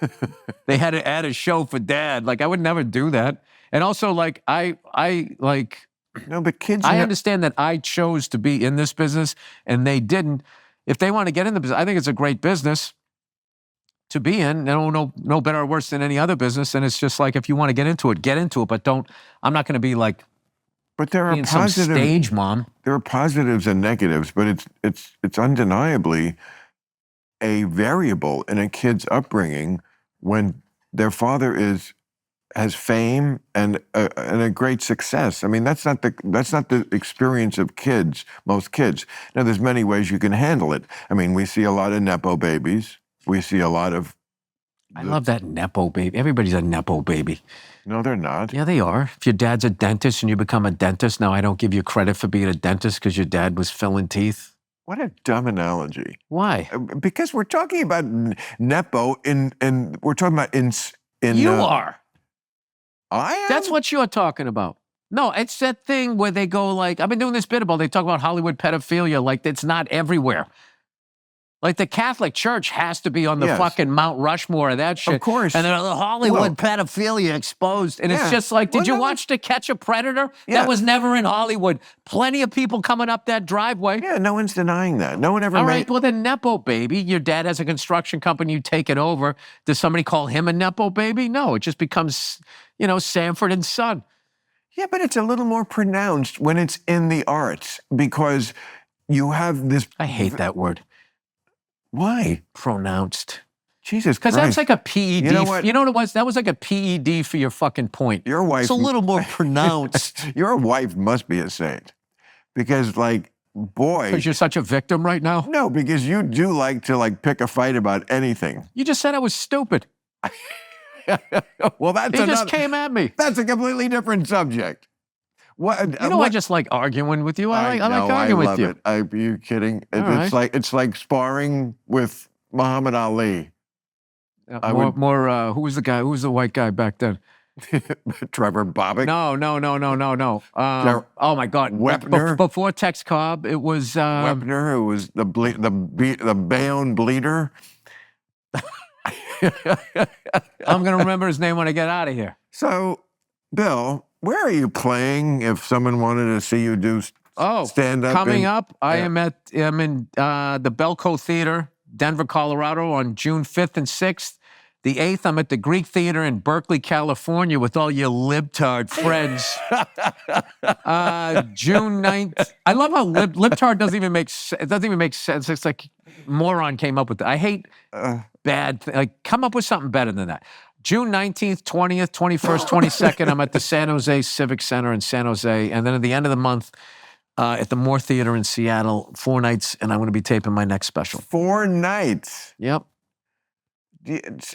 They had to add a show for Dad. Like, I would never do that. And also, like, no, but kids. I understand that I chose to be in this business and they didn't. If they want to get in the business, I think it's a great business to be in. No better or worse than any other business. And it's just like, if you want to get into it, but don't. I'm not going to be like. But there are some stage mom. There are positives and negatives, but it's undeniably a variable in a kid's upbringing when their father has fame and a great success. I mean, that's not the experience of kids, most kids. Now, there's many ways you can handle it. I mean, we see a lot of Nepo babies. We see a lot of. I love that Nepo baby. Everybody's a Nepo baby. No, they're not. Yeah, they are. If your dad's a dentist and you become a dentist, now I don't give you credit for being a dentist because your dad was filling teeth. What a dumb analogy. Why? Because we're talking about Nepo and we're talking about in you are. I am? That's what you're talking about. No, it's that thing where they go like, I've been doing this bit about, they talk about Hollywood pedophilia, like it's not everywhere. Like the Catholic Church has to be on the fucking Mount Rushmore of that shit. Of course. And they're the Hollywood pedophilia exposed. And it's just like, did you watch To Catch a Predator? Yeah. That was never in Hollywood. Plenty of people coming up that driveway. Yeah, no one's denying that. No one ever All right, well, the Nepo baby, your dad has a construction company, you take it over. Does somebody call him a Nepo baby? No, it just becomes, Sanford and Son. Yeah, but it's a little more pronounced when it's in the arts because you have this. I hate that word. Why? Pronounced. Jesus Christ. Because that's like a PED. You know what? You know what it was? That was like a PED for your fucking point. Your wife. It's a little more pronounced. Your wife must be a saint. Because, like, boy. Because you're such a victim right now? No, because you do like to, pick a fight about anything. You just said I was stupid. Well, that's He just came at me. That's a completely different subject. What? I just like arguing with you. I like arguing with you. Are you kidding? It's like sparring with Muhammad Ali. Who was the guy? Who was the white guy back then? Trevor Bobbitt? No. Oh my God. Wepner? Before Tex Cobb, it was Wepner, who was the Bayonne bleeder. I'm gonna remember his name when I get out of here. So, Bill, where are you playing if someone wanted to see you do stand-up? Coming up, I'm in the Belco Theater, Denver, Colorado on June 5th and 6th. The 8th, I'm at the Greek Theater in Berkeley, California with all your libtard friends. June 9th. I love how libtard doesn't even make sense. It doesn't even make sense. It's like moron came up with it. I hate bad, come up with something better than that. June 19th, 20th, 21st, 22nd, I'm at the San Jose Civic Center in San Jose. And then at the end of the month, at the Moore Theater in Seattle, 4 nights, and I'm going to be taping my next special. 4 nights? Yep.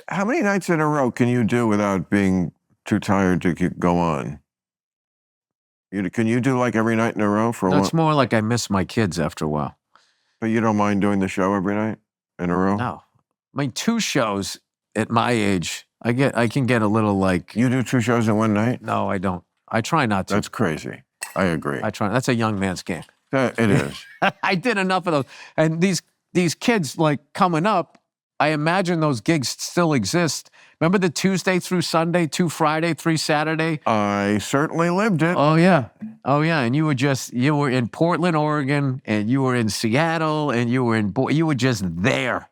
How many nights in a row can you do without being too tired to go on? Can you do every night in a row for a while? It's more like I miss my kids after a while. But you don't mind doing the show every night in a row? No. I mean, 2 shows at my age, I can get a little You do 2 shows in one night? No, I don't. I try not to. That's crazy. I agree. I try. That's a young man's game. It is. I did enough of those. And these kids, coming up, I imagine those gigs still exist. Remember the Tuesday through Sunday, 2 Friday, 3 Saturday? I certainly lived it. Oh, yeah. And you were in Portland, Oregon, and you were in Seattle, and you were just there.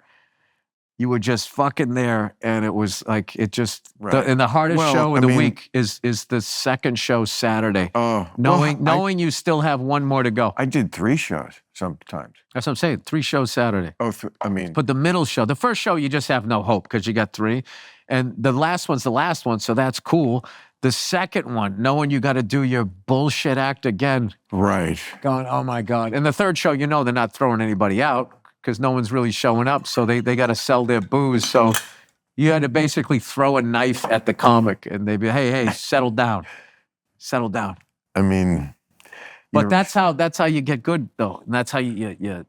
You were just fucking there, and it was and the hardest show of the week is the second show Saturday. Oh, knowing you still have 1 more to go. I did 3 shows sometimes. That's what I'm saying. 3 shows Saturday. But the middle show, the first show, you just have no hope because you got 3, and the last one's the last one, so that's cool. The second one, knowing you got to do your bullshit act again. Right. Going, oh my God. And the third show, they're not throwing anybody out, because no one's really showing up, so they got to sell their booze. So you had to basically throw a knife at the comic, and they'd be, hey, settle down. I mean, but that's how you get good, though, and that's how you.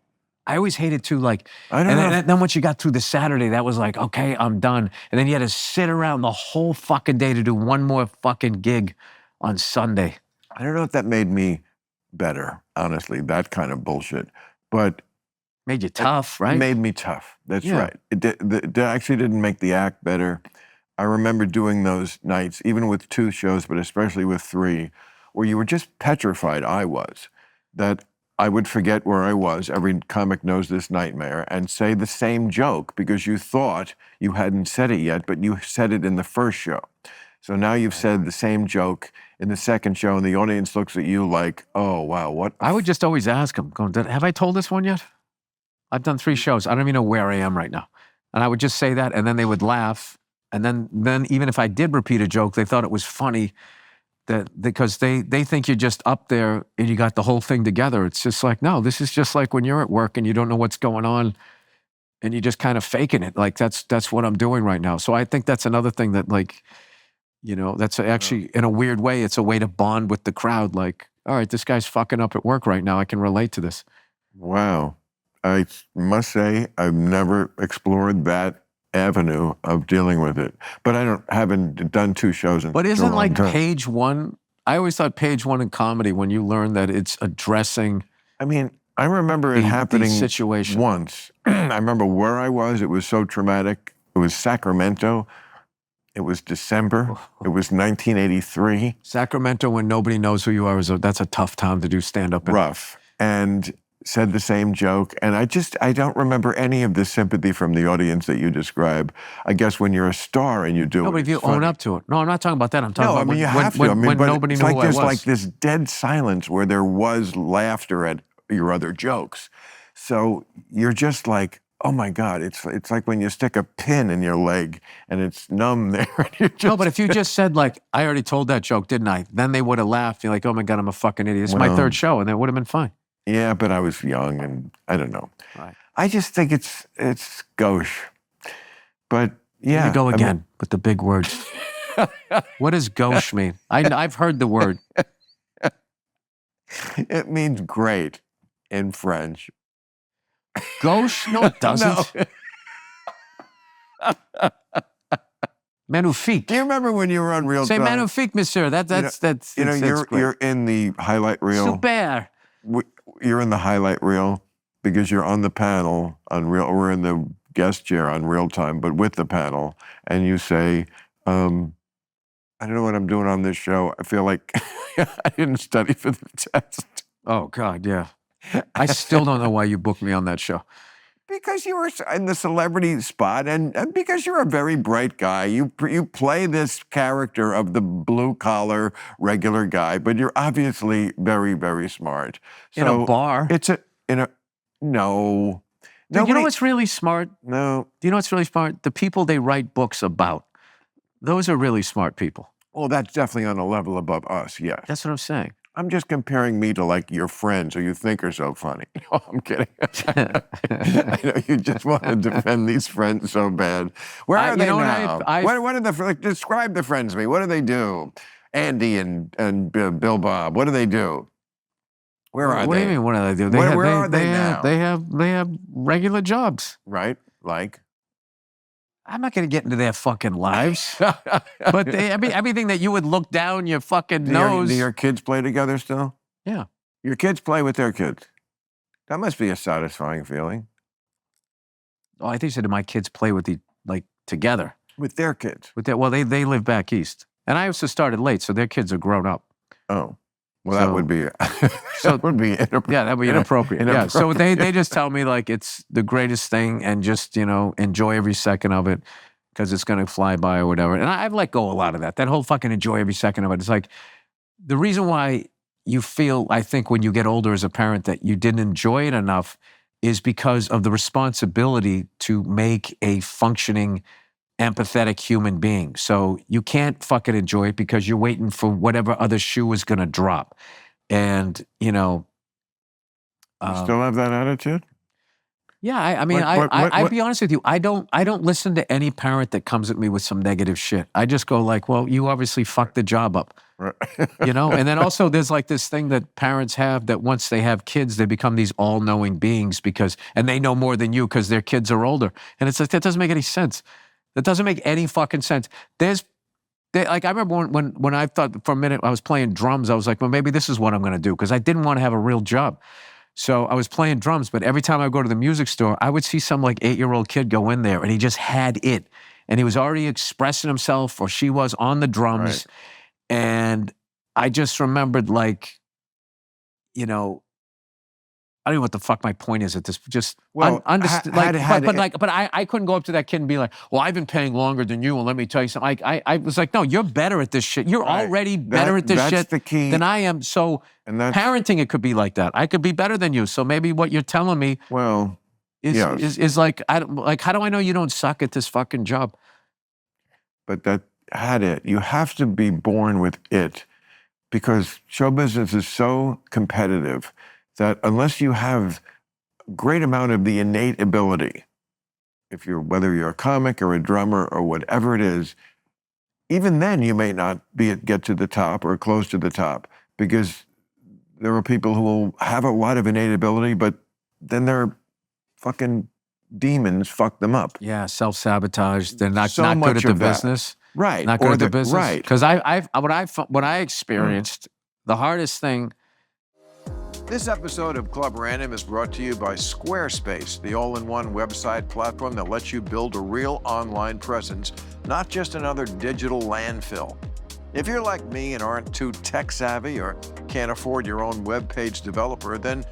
I always hated too, I don't know. Then once you got through the Saturday, that was like, okay, I'm done, and then you had to sit around the whole fucking day to do 1 more fucking gig on Sunday. I don't know if that made me better, honestly, that kind of bullshit. But Made you tough, right? it made me tough. That's Yeah. right. It actually didn't make the act better. I remember doing those nights, even with 2 shows, but especially with 3, where you were just petrified, I was, that I would forget where I was. Every comic knows this nightmare, and say the same joke because you thought you hadn't said it yet, but you said it in the first show. So now you've said the same joke in the second show, and the audience looks at you like, oh, wow, what? I would just always ask them, going, have I told this one yet? I've done 3 shows. I don't even know where I am right now. And I would just say that, and then they would laugh. And then even if I did repeat a joke, they thought it was funny because they think you're just up there and you got the whole thing together. It's just like, no, this is just like when you're at work and you don't know what's going on and you're just kind of faking it. Like that's what I'm doing right now. So I think that's another thing that, like, you know, that's actually, in a weird way, it's a way to bond with the crowd. Like, all right, this guy's fucking up at work right now. I can relate to this. Wow. I must say I've never explored that avenue of dealing with it. But I haven't done 2 shows in But such a isn't long like time. page 1, I always thought page 1 in comedy, when you learn that it's addressing I mean, I remember it happening situation. once. I remember where I was. It was so traumatic. It was Sacramento. It was December. It was 1983. Sacramento, when nobody knows who you are, that's a tough town to do stand-up in. Rough. And said the same joke. And I don't remember any of the sympathy from the audience that you describe. I guess when you're a star and you do No, it, but if you it's own funny. up to it. No, I'm not talking about that. I'm talking No, I about mean, you when, have to. when, I mean, when but nobody it's knew like who I there's was. like this dead silence where there was laughter at your other jokes. So you're just like, oh my God, it's like when you stick a pin in your leg and it's numb there. And you're just, No, but if you just said, like, I already told that joke, didn't I? Then they would have laughed. You're like, oh my God, I'm a fucking idiot. It's my Well, 3rd show, and it would have been fine. yeah, but I was young and I don't know. Right. I just think it's gauche. But yeah. Here you go I mean, again with the big words. What does gauche mean? I've heard the word. it means great in French. Gauche? No, it doesn't. Magnifique. Do you remember when you were on Real Say Time? magnifique, monsieur. That's You're in the highlight reel. Super. You're in the highlight reel because you're on the panel on Real. We're in the guest chair on Real Time, but with the panel, and you say, "I don't know what I'm doing on this show. I feel like I didn't study for the test." Oh God, yeah. I still don't know why you booked me on that show. Because you were in the celebrity spot, and because you're a very bright guy. You play this character of the blue-collar, regular guy, but you're obviously very, very smart. In a bar? No. Dude, you know what's really smart? No. Do you know what's really smart? The people they write books about. Those are really smart people. Well, that's definitely on a level above us, yes. That's what I'm saying. I'm just comparing me to, like, your friends who you think are so funny. No, I'm kidding. I know you just want to defend these friends so bad. Where are they now? What are describe the friends to me. What do they do? Andy and Bill Bob, what do they do? Where are they? What do you mean, what do they do? Where are they now? They have regular jobs. Right? Like? I'm not going to get into their fucking lives. But everything that you would look down your fucking nose. Do your kids play together still? Yeah. Your kids play with their kids. That must be a satisfying feeling. Oh, I think you said my kids play with together. With their kids? Well, they live back east. And I also started late, so their kids are grown up. Oh. Well, that would be inappropriate. Yeah, that would be inappropriate. Yeah, so they just tell me, like, it's the greatest thing and just, enjoy every second of it because it's going to fly by or whatever. And I've let go a lot of that. That whole fucking enjoy every second of it. It's like the reason why you feel, I think, when you get older as a parent that you didn't enjoy it enough is because of the responsibility to make a functioning, empathetic human being. So you can't fucking enjoy it because you're waiting for whatever other shoe is going to drop. And, you still have that attitude? Yeah, I'd be honest with you. I don't listen to any parent that comes at me with some negative shit. I just go like, well, you obviously fucked the job up. Right. And then also there's like this thing that parents have that once they have kids, they become these all-knowing beings and they know more than you because their kids are older. And it's like, that doesn't make any sense. That doesn't make any fucking sense. There's Like I remember when I thought for a minute I was playing drums, I was like, well, maybe this is what I'm going to do because I didn't want to have a real job. So I was playing drums, but every time I go to the music store, I would see some like 8-year-old kid go in there and he just had it. And he was already expressing himself, or she was, on the drums. Right. And I just remembered, like, you know, I don't know what the fuck my point is at this. Just well, but I couldn't go up to that kid and be like, "Well, I've been paying longer than you, and let me tell you something." I was like, "No, you're better at this shit. You're already better at this shit than I am." So, parenting, it could be like that. I could be better than you. So maybe what you're telling me, is like, how do I know you don't suck at this fucking job? But that had it. You have to be born with it, because show business is so competitive that unless you have a great amount of the innate ability, whether you're a comic or a drummer or whatever it is, even then you may not get to the top or close to the top, because there are people who will have a lot of innate ability, but then their fucking demons fuck them up. Yeah, self-sabotage. They're not good at the business. Right. Not good at the business. Right. Because what I experienced, the hardest thing. This episode of Club Random is brought to you by Squarespace, the all-in-one website platform that lets you build a real online presence, not just another digital landfill. If you're like me and aren't too tech-savvy or can't afford your own web page developer, then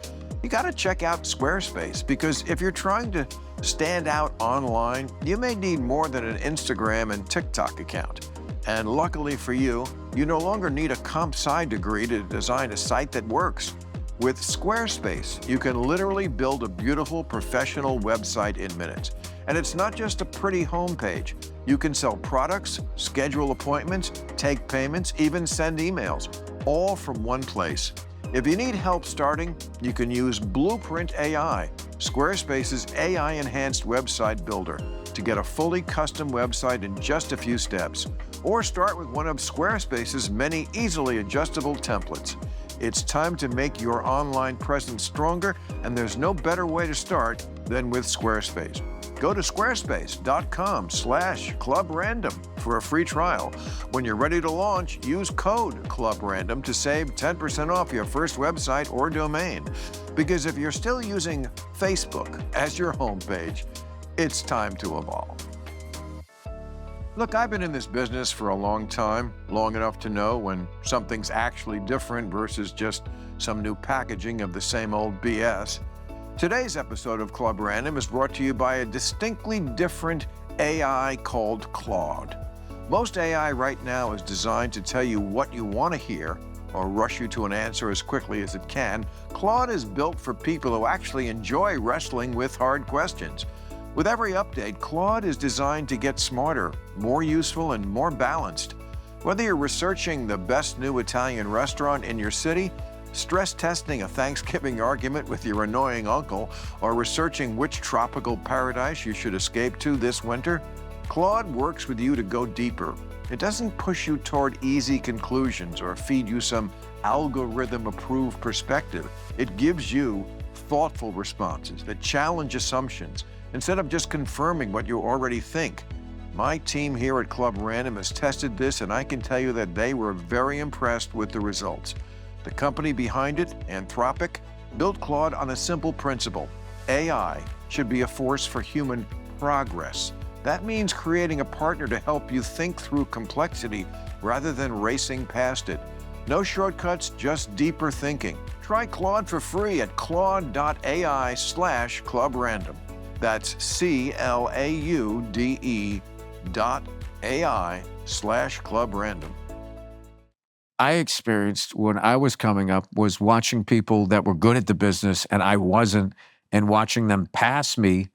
you got to check out Squarespace, because if you're trying to stand out online, you may need more than an Instagram and TikTok account. And luckily for you, you no longer need a comp sci degree to design a site that works. With Squarespace, you can literally build a beautiful professional website in minutes. And it's not just a pretty homepage. You can sell products, schedule appointments, take payments, even send emails, all from one place. If you need help starting, you can use Blueprint AI, Squarespace's AI-enhanced website builder, to get a fully custom website in just a few steps. Or start with one of Squarespace's many easily adjustable templates. It's time to make your online presence stronger, and there's no better way to start than with Squarespace. Go to squarespace.com/clubrandom for a free trial. When you're ready to launch, use code CLUBRANDOM to save 10% off your first website or domain. Because if you're still using Facebook as your homepage, it's time to evolve. Look, I've been in this business for a long time, long enough to know when something's actually different versus just some new packaging of the same old BS. Today's episode of Club Random is brought to you by a distinctly different AI called Claude. Most AI right now is designed to tell you what you want to hear or rush you to an answer as quickly as it can. Claude is built for people who actually enjoy wrestling with hard questions. With every update, Claude is designed to get smarter, more useful, and more balanced. Whether you're researching the best new Italian restaurant in your city, stress testing a Thanksgiving argument with your annoying uncle, or researching which tropical paradise you should escape to this winter, Claude works with you to go deeper. It doesn't push you toward easy conclusions or feed you some algorithm-approved perspective. It gives you thoughtful responses that challenge assumptions, instead of just confirming what you already think. My team here at Club Random has tested this, and I can tell you that they were very impressed with the results. The company behind it, Anthropic, built Claude on a simple principle. AI should be a force for human progress. That means creating a partner to help you think through complexity rather than racing past it. No shortcuts, just deeper thinking. Try Claude for free at claude.ai/clubrandom. That's CLAUDE.ai/clubrandom. I experienced when I was coming up was watching people that were good at the business and I wasn't, and watching them pass me,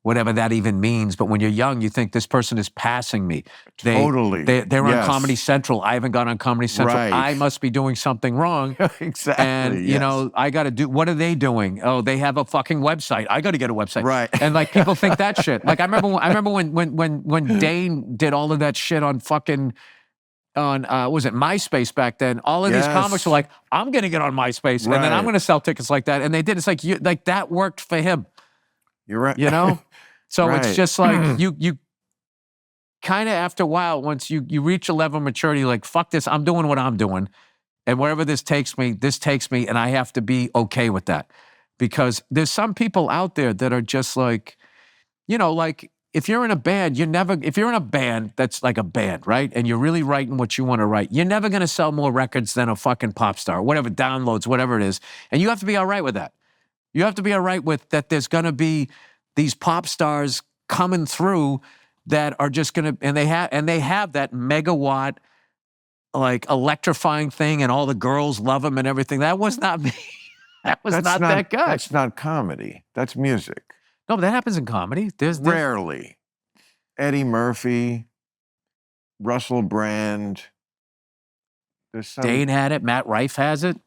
whatever that even means. But when you're young, you think this person is passing me. Totally. They're on Comedy Central. I haven't got on Comedy Central. Right. I must be doing something wrong. Exactly. And, you know, I got to do, what are they doing? Oh, they have a fucking website. I got to get a website. Right. And like people think that shit. Like I remember when Dane did all of that shit on fucking, was it MySpace back then? All of these comics were like, I'm going to get on MySpace and then I'm going to sell tickets like that. And they did. It's like, like that worked for him. You're right. You know? So it's just like kind of after a while, once you reach a level of maturity, like, fuck this, I'm doing what I'm doing. And wherever this takes me, and I have to be okay with that. Because there's some people out there that are just like, like, if you're in a band, if you're in a band that's like a band, right? And you're really writing what you want to write, you're never going to sell more records than a fucking pop star, whatever, downloads, whatever it is. And you have to be all right with that. You have to be all right with that there's going to be these pop stars coming through that are just going to, and they have that megawatt, like, electrifying thing, and all the girls love them and everything. That was not me. That was not that guy. That's not comedy. That's music. No, but that happens in comedy. There's rarely. Eddie Murphy, Russell Brand. Dane had it. Matt Rife has it.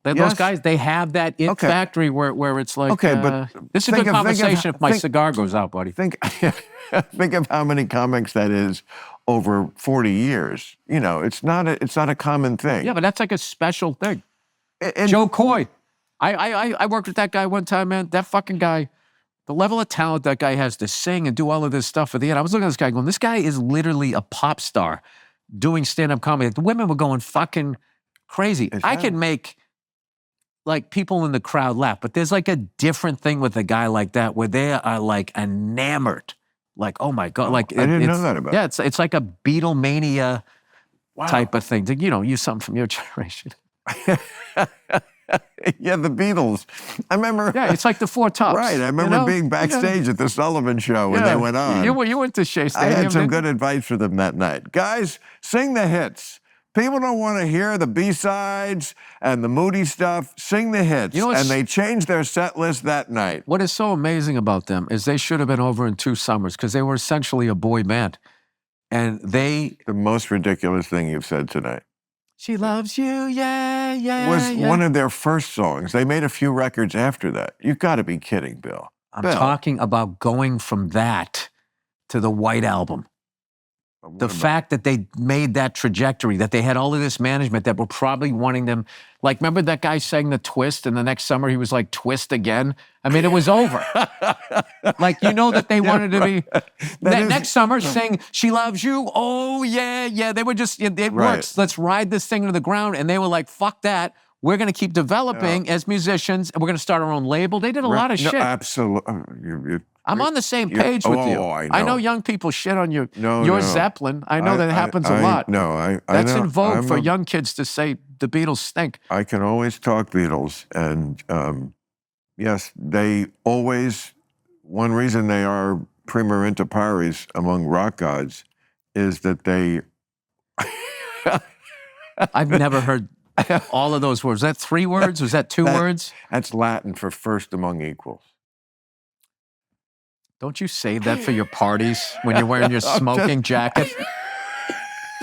Those guys, they have that it factory where it's like, but this is a good conversation if my cigar goes out, buddy. Think of how many comics that is over 40 years. It's not a common thing. Yeah, but that's like a special thing. Joe Coy. I worked with that guy one time, man. That fucking guy, the level of talent that guy has to sing and do all of this stuff for the end. I was looking at this guy going, this guy is literally a pop star doing stand-up comedy. Like, the women were going fucking crazy. I can make, like, people in the crowd laugh, but there's like a different thing with a guy like that where they are like enamored. Like, oh my God. Like, I didn't know that about. Yeah, it's like a Beatlemania type of thing. Use something from your generation. Yeah, the Beatles. I remember. Yeah, it's like the Four Tops. Right. I remember being backstage at the Sullivan Show when they went on. You went to Shea Stadium. I had some good advice for them that night. Guys, sing the hits. People don't want to hear the B-sides and the moody stuff. Sing the hits. And they changed their set list that night. What is so amazing about them is they should have been over in 2 summers because they were essentially a boy band. And the most ridiculous thing you've said tonight. She loves you, yeah, yeah. Was one of their first songs. They made a few records after that. You've got to be kidding, Bill. I'm talking about going from that to the White Album. The fact that they made that trajectory, that they had all of this management that were probably wanting them. Like, remember that guy sang the Twist, and the next summer he was like, Twist again? I mean, it was over. Like, that they wanted to be. Next summer, sing She Loves You. Oh, yeah, yeah. They were just, it works. Let's ride this thing to the ground. And they were like, fuck that. We're going to keep developing as musicians, and we're going to start our own label. They did a lot of shit. Absolutely. I'm on the same page with you. I know young people shit on your Zeppelin. I know that happens a lot. That's in vogue for young kids to say the Beatles stink. I can always talk Beatles, and yes, they always. One reason they are prima inter pares among rock gods is that they. I've never heard all of those words. Was that 3 words? Was that 2 words? That's Latin for first among equals. Don't you save that for your parties when you're wearing your smoking jacket?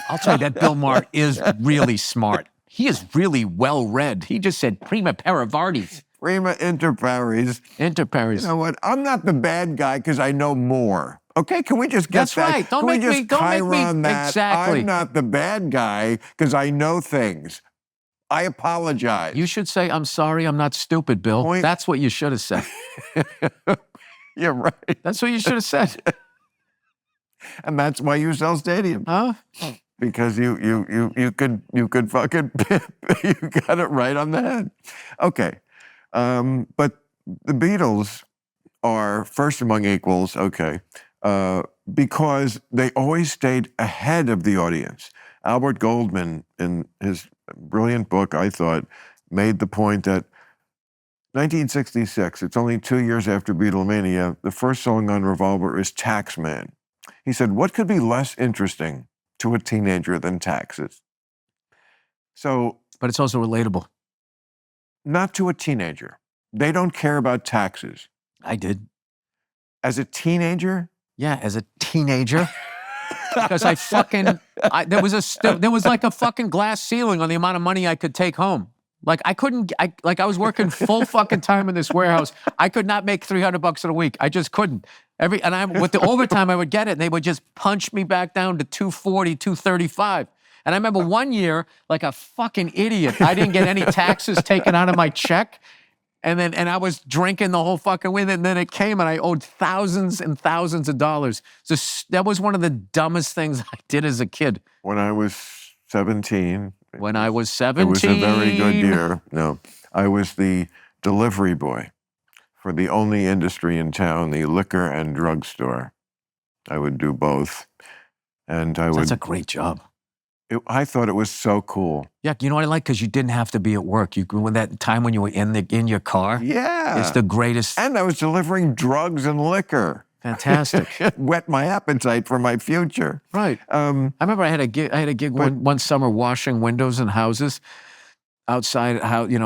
I'll tell you, that Bill Maher is really smart. He is really well-read. He just said prima parvartis. Prima inter pares. Inter pares. You know what? I'm not the bad guy because I know more. Okay, can we just get that? That's right. Don't make me exactly. I'm not the bad guy because I know things. I apologize. You should say, I'm sorry, I'm not stupid, Bill. That's what you should have said. You're right. That's what you should have said. And that's why you sell stadiums. Huh? Because you could fucking, you got it right on the head. Okay. But the Beatles are first among equals, okay, because they always stayed ahead of the audience. Albert Goldman, in his brilliant book, I thought, made the point that 1966, it's only 2 years after Beatlemania, the first song on Revolver is Taxman. He said, what could be less interesting to a teenager than taxes? But it's also relatable. Not to a teenager. They don't care about taxes. I did. As a teenager? Yeah, as a teenager. Because there was like a fucking glass ceiling on the amount of money I could take home. Like I was working full fucking time in this warehouse. I could not make $300 in a week. I just couldn't. With the overtime I would get it, and they would just punch me back down to $240, $235. And I remember one year, like a fucking idiot, I didn't get any taxes taken out of my check. And I was drinking the whole fucking way. And then it came and I owed thousands and thousands of dollars. So that was one of the dumbest things I did as a kid. When I was 17. When I was 17. It was a very good year. No, I was the delivery boy for the only industry in town, the liquor and drugstore. I would do both. And That's a great job. I thought it was so cool. Yeah, you know what I like? Because you didn't have to be at work. When that time when you were in your car. Yeah. It's the greatest. And I was delivering drugs and liquor. Fantastic. Whet my appetite for my future. Right. I remember I had a gig one summer washing windows in houses outside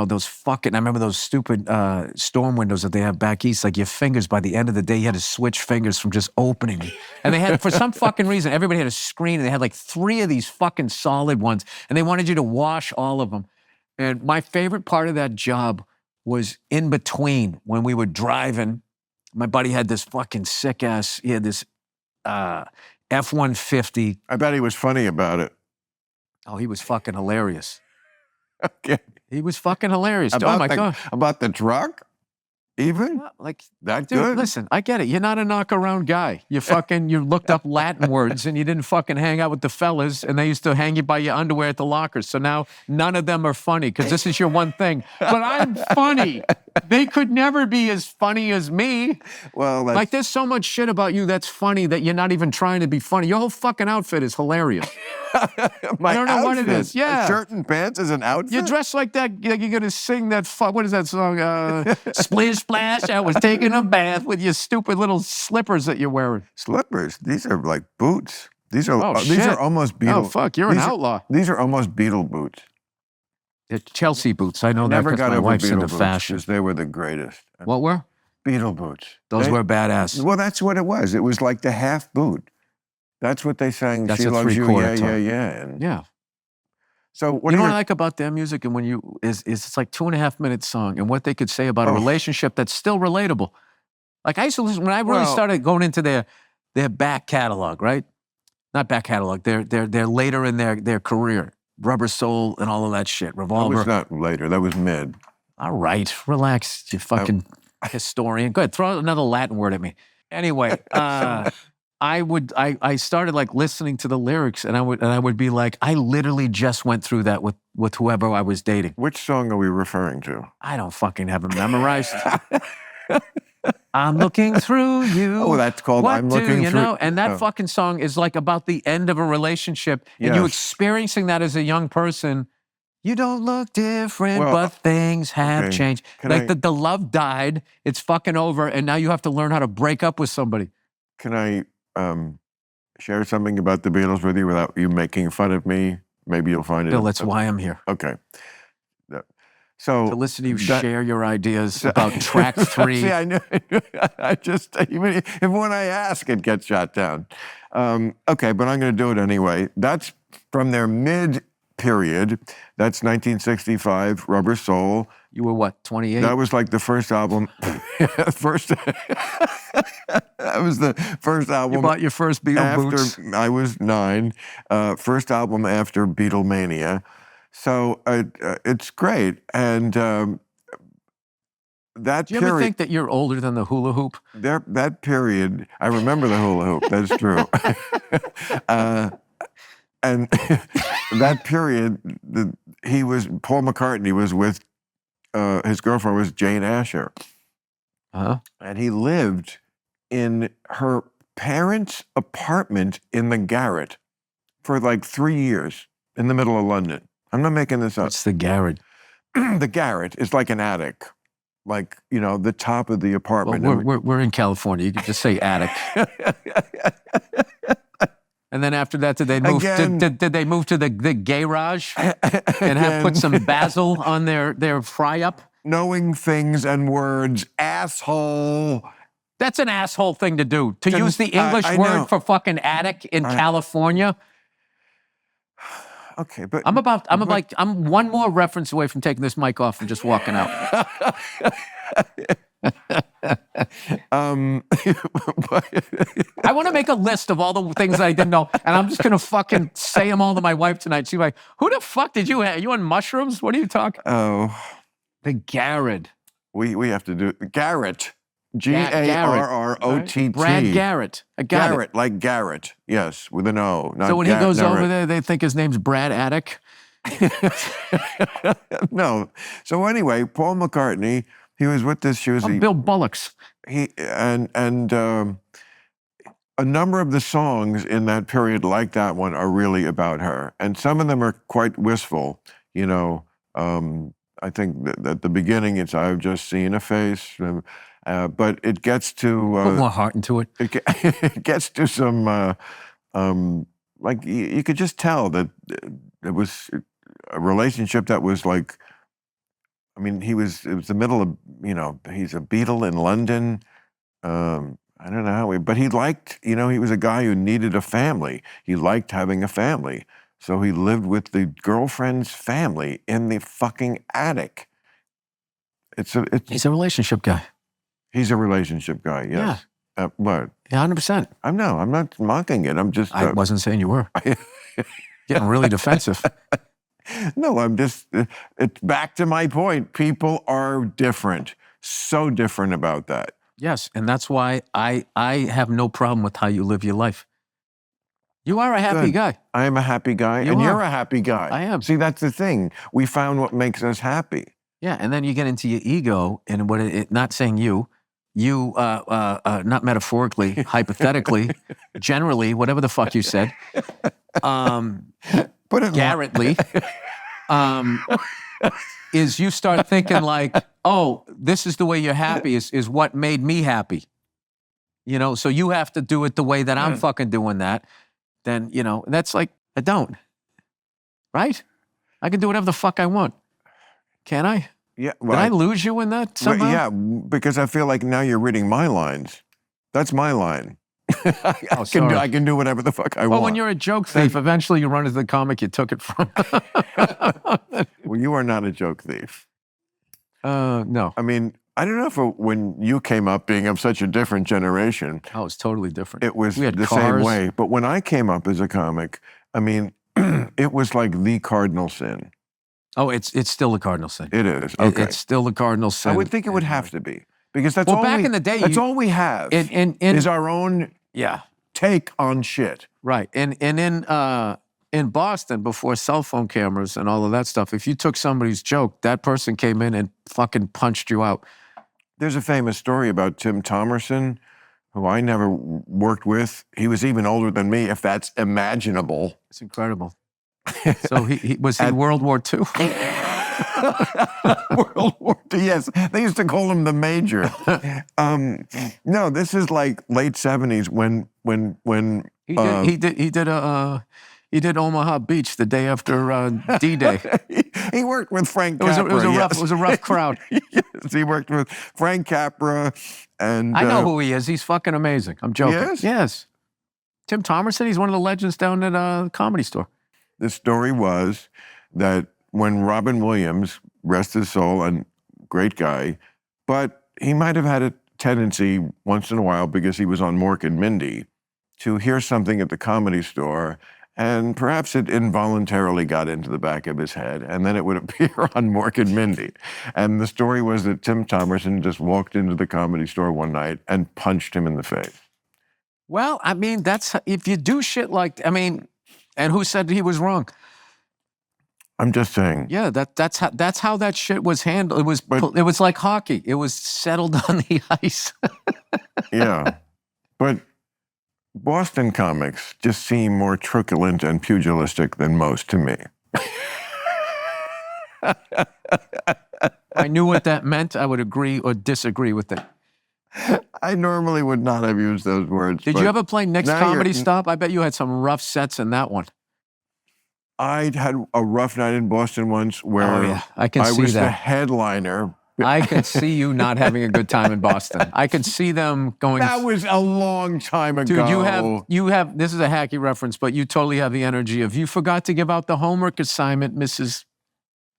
those fucking, I remember those stupid storm windows that they have back east, like your fingers, by the end of the day, you had to switch fingers from just opening. And they had, for some fucking reason, everybody had a screen and they had like 3 of these fucking solid ones and they wanted you to wash all of them. And my favorite part of that job was in between when we were driving. My buddy had this fucking sick ass, he had this F-150. I bet he was funny about it. Oh, he was fucking hilarious. Okay. He was fucking hilarious. God. God. About the truck? Even? Like, that dude, good? Listen, I get it. You're not a knock-around guy. You looked up Latin words and you didn't fucking hang out with the fellas and they used to hang you by your underwear at the lockers. So now none of them are funny because this is your one thing. But I'm funny. They could never be as funny as me. Well, like there's so much shit about you that's funny that you're not even trying to be funny. Your whole fucking outfit is hilarious. I don't know what it is. Yeah. A shirt and pants is an outfit? You dress like that, like you're going to sing that, what is that song? Splish Splash, I was taking a bath with your stupid little slippers that you're wearing. Slippers? These are like boots. These are almost Beatles. Oh, fuck, you're an outlaw. These are almost Beatle boots. They're Chelsea boots. I know that Never because got my over wife's Beatle into boots, fashion. 'cause they were the greatest. What were? Beatle boots. Those were badass. Well, that's what it was. It was like the half boot. That's what they sang. That's She a Loves You, three-quarter yeah, tone. yeah, yeah. And Yeah. so what you do know what I like about their music and it's like 2.5 minute song and what they could say about a relationship that's still relatable. Like I used to listen when I really started going into their back catalog, right? Not back catalog. They're later in their career. Rubber Soul and all of that shit. Revolver. That was not later. That was mid. All right, relax, you fucking historian. Go ahead, throw another Latin word at me. Anyway, I started like listening to the lyrics, and I would be like, I literally just went through that with whoever I was dating. Which song are we referring to? I don't fucking have it memorized. I'm looking through you. Oh, that's called I'm Looking you Through. know? And that fucking song is like about the end of a relationship, and you experiencing that as a young person. You don't look different, but things have changed. Like the love died, it's fucking over, and now you have to learn how to break up with somebody. Can I share something about the Beatles with you without you making fun of me? Maybe you'll find it. Bill, that's why I'm here. Okay. So to listen to you share your ideas about track 3. See, I knew. I just, even when I ask, it gets shot down. Okay, but I'm going to do it anyway. That's from their mid-period. That's 1965, Rubber Soul. You were what, 28? That was like the first album. That was the first album. You bought your first Beatle boots? I was 9. First album after Beatlemania. So it's great. And that Do you ever think that you're older than the hula hoop? That period, I remember the hula hoop. That's true. And that period, Paul McCartney was with, his girlfriend was Jane Asher. Uh-huh. And he lived in her parents' apartment in the garret for like 3 years in the middle of London. I'm not making this up. What's the garret? The garret is like an attic, like, the top of the apartment. Well, we're in California. You could just say attic. And then after that, did they move? Did they move to the garage and put some basil on their fry up? Knowing things and words, asshole. That's an asshole thing to do. To use the English word for fucking attic in California. Okay, but I'm one more reference away from taking this mic off and just walking out. I want to make a list of all the things I didn't know, and I'm just gonna fucking say them all to my wife tonight. She's like, "Who the fuck did you have? Are you on mushrooms? What are you talking?" Oh, the garret. We have to do Garrett. Garrott. Brad Garrett. I got Garrett, like Garrett. Yes, with an O. Not So when he goes Garrett. over there, they think his name's Brad Attic. No. So anyway, Paul McCartney, he was with this. She was Bill Bullocks. and a number of the songs in that period, like that one, are really about her, and some of them are quite wistful. You know, I think that at the beginning it's "I've just seen a face," but it gets to Put more heart into it. it gets to some like you could just tell that it was a relationship that was like. I mean, it was the middle of, you know, he's a Beatle in London. I don't know how but he liked, you know, he was a guy who needed a family. He liked having a family. So he lived with the girlfriend's family in the fucking attic. He's a relationship guy. He's a relationship guy, yes. Yeah. What? Yeah, 100%. I'm not mocking it. I'm just... I wasn't saying you were. Getting really defensive. No, I'm just... it's back to my point. People are different. So different about that. Yes, and that's why I have no problem with how you live your life. You are a happy guy. I am a happy guy, and you're a happy guy. I am. See, that's the thing. We found what makes us happy. Yeah, and then you get into your ego, and what not saying you, not metaphorically, hypothetically, generally, whatever the fuck you said, Put it Garrettly, is you start thinking like, oh, this is the way you're happy, is what made me happy. You know, so you have to do it the way that I'm fucking doing that. Then, you know, that's like, I don't. Right? I can do whatever the fuck I want. Can I? Yeah. Well, Did I lose you in that somehow? Well, yeah, because I feel like now you're reading my lines. That's my line. I can do whatever the fuck I want. Well, when you're a joke thief, eventually you run into the comic you took it from. Well, you are not a joke thief. No. I mean, I don't know if when you came up being of such a different generation. Oh, it's totally different. It was we had the cars. same way. But when I came up as a comic, I mean, it was like the cardinal sin. Oh, it's still the cardinal sin. It is. Okay. It's still the cardinal sin. I would think it would have to be. Because that's all back in the day, that's all we have is our own take on shit. Right. And in Boston, before cell phone cameras and all of that stuff, if you took somebody's joke, that person came in and fucking punched you out. There's a famous story about Tim Thomerson, who I never worked with. He was even older than me, if that's imaginable. It's incredible. So he was in World War II? World War II, yes. They used to call him the Major. No, this is like late 70s when he did Omaha Beach the day after D-Day. He worked with Frank Capra. It was a rough crowd. Yes, he worked with Frank Capra, and I know who he is. He's fucking amazing. I'm joking. Yes? Yes. Tim Thomerson. He's one of the legends down at a Comedy Store. The story was that when Robin Williams, rest his soul, and great guy, but he might have had a tendency once in a while because he was on Mork and Mindy to hear something at the Comedy Store. And perhaps it involuntarily got into the back of his head, and then it would appear on Mork and Mindy. And the story was that Tim Thomerson just walked into the Comedy Store one night and punched him in the face. Well, I mean, that's if you do shit like, I mean, and who said he was wrong? I'm just saying. Yeah, that's how that shit was handled. It was like hockey. It was settled on the ice. Yeah, but Boston comics just seem more truculent and pugilistic than most to me. I knew what that meant. I would agree or disagree with it. I normally would not have used those words. Did you ever play Nick's Comedy Stop? I bet you had some rough sets in that one. I had a rough night in Boston once where I was the headliner. I could see you not having a good time in Boston. I could see them going. That was a long time ago. Dude, you have, this is a hacky reference, but you totally have the energy of, you forgot to give out the homework assignment, Mrs.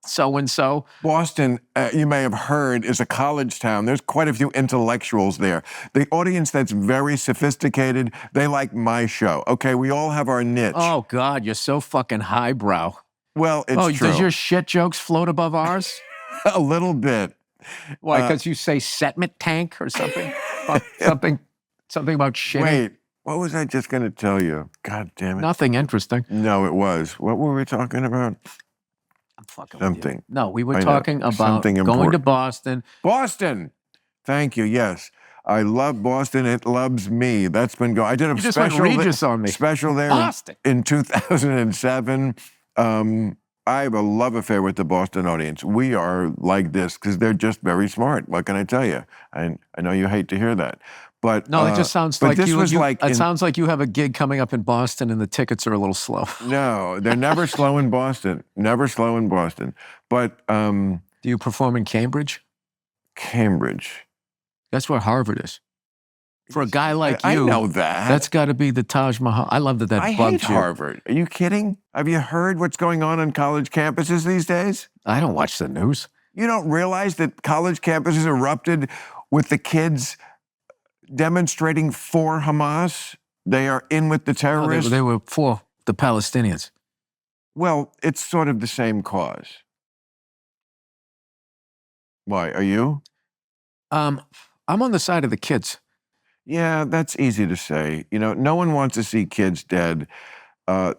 So-and-so. Boston, you may have heard, is a college town. There's quite a few intellectuals there. The audience that's very sophisticated, they like my show. Okay, we all have our niche. Oh, God, you're so fucking highbrow. Well, it's true. Does your shit jokes float above ours? A little bit. Why? Because you say Setmet tank or something? Or something about shitting? Wait, what was I just going to tell you? God damn it. Nothing interesting. No, it was. What were we talking about? I'm fucking Something. with you. No, we were I know. talking about Something going to important. Boston. Boston. Thank you. Yes. I love Boston. It loves me. That's been going. I did a You just went special Regis on me. special there Boston. in 2007. I have a love affair with the Boston audience. We are like this because they're just very smart. What can I tell you? I know you hate to hear that, but No, it just sounds but like this was like it sounds like you have a gig coming up in Boston and the tickets are a little slow. No, they're never slow in Boston. Never slow in Boston. But Do you perform in Cambridge? Cambridge. That's where Harvard is. For a guy like I you, know that. That's got to be the Taj Mahal. I love that I bugged hate you. Harvard. Are you kidding? Have you heard what's going on college campuses these days? I don't watch the news. You don't realize that college campuses erupted with the kids demonstrating for Hamas? They are in with the No, terrorists. they were for the Palestinians. Well, it's sort of the same cause. Why, are you? I'm on the side of the kids. Yeah, that's easy to say. You know, no one wants to see kids dead.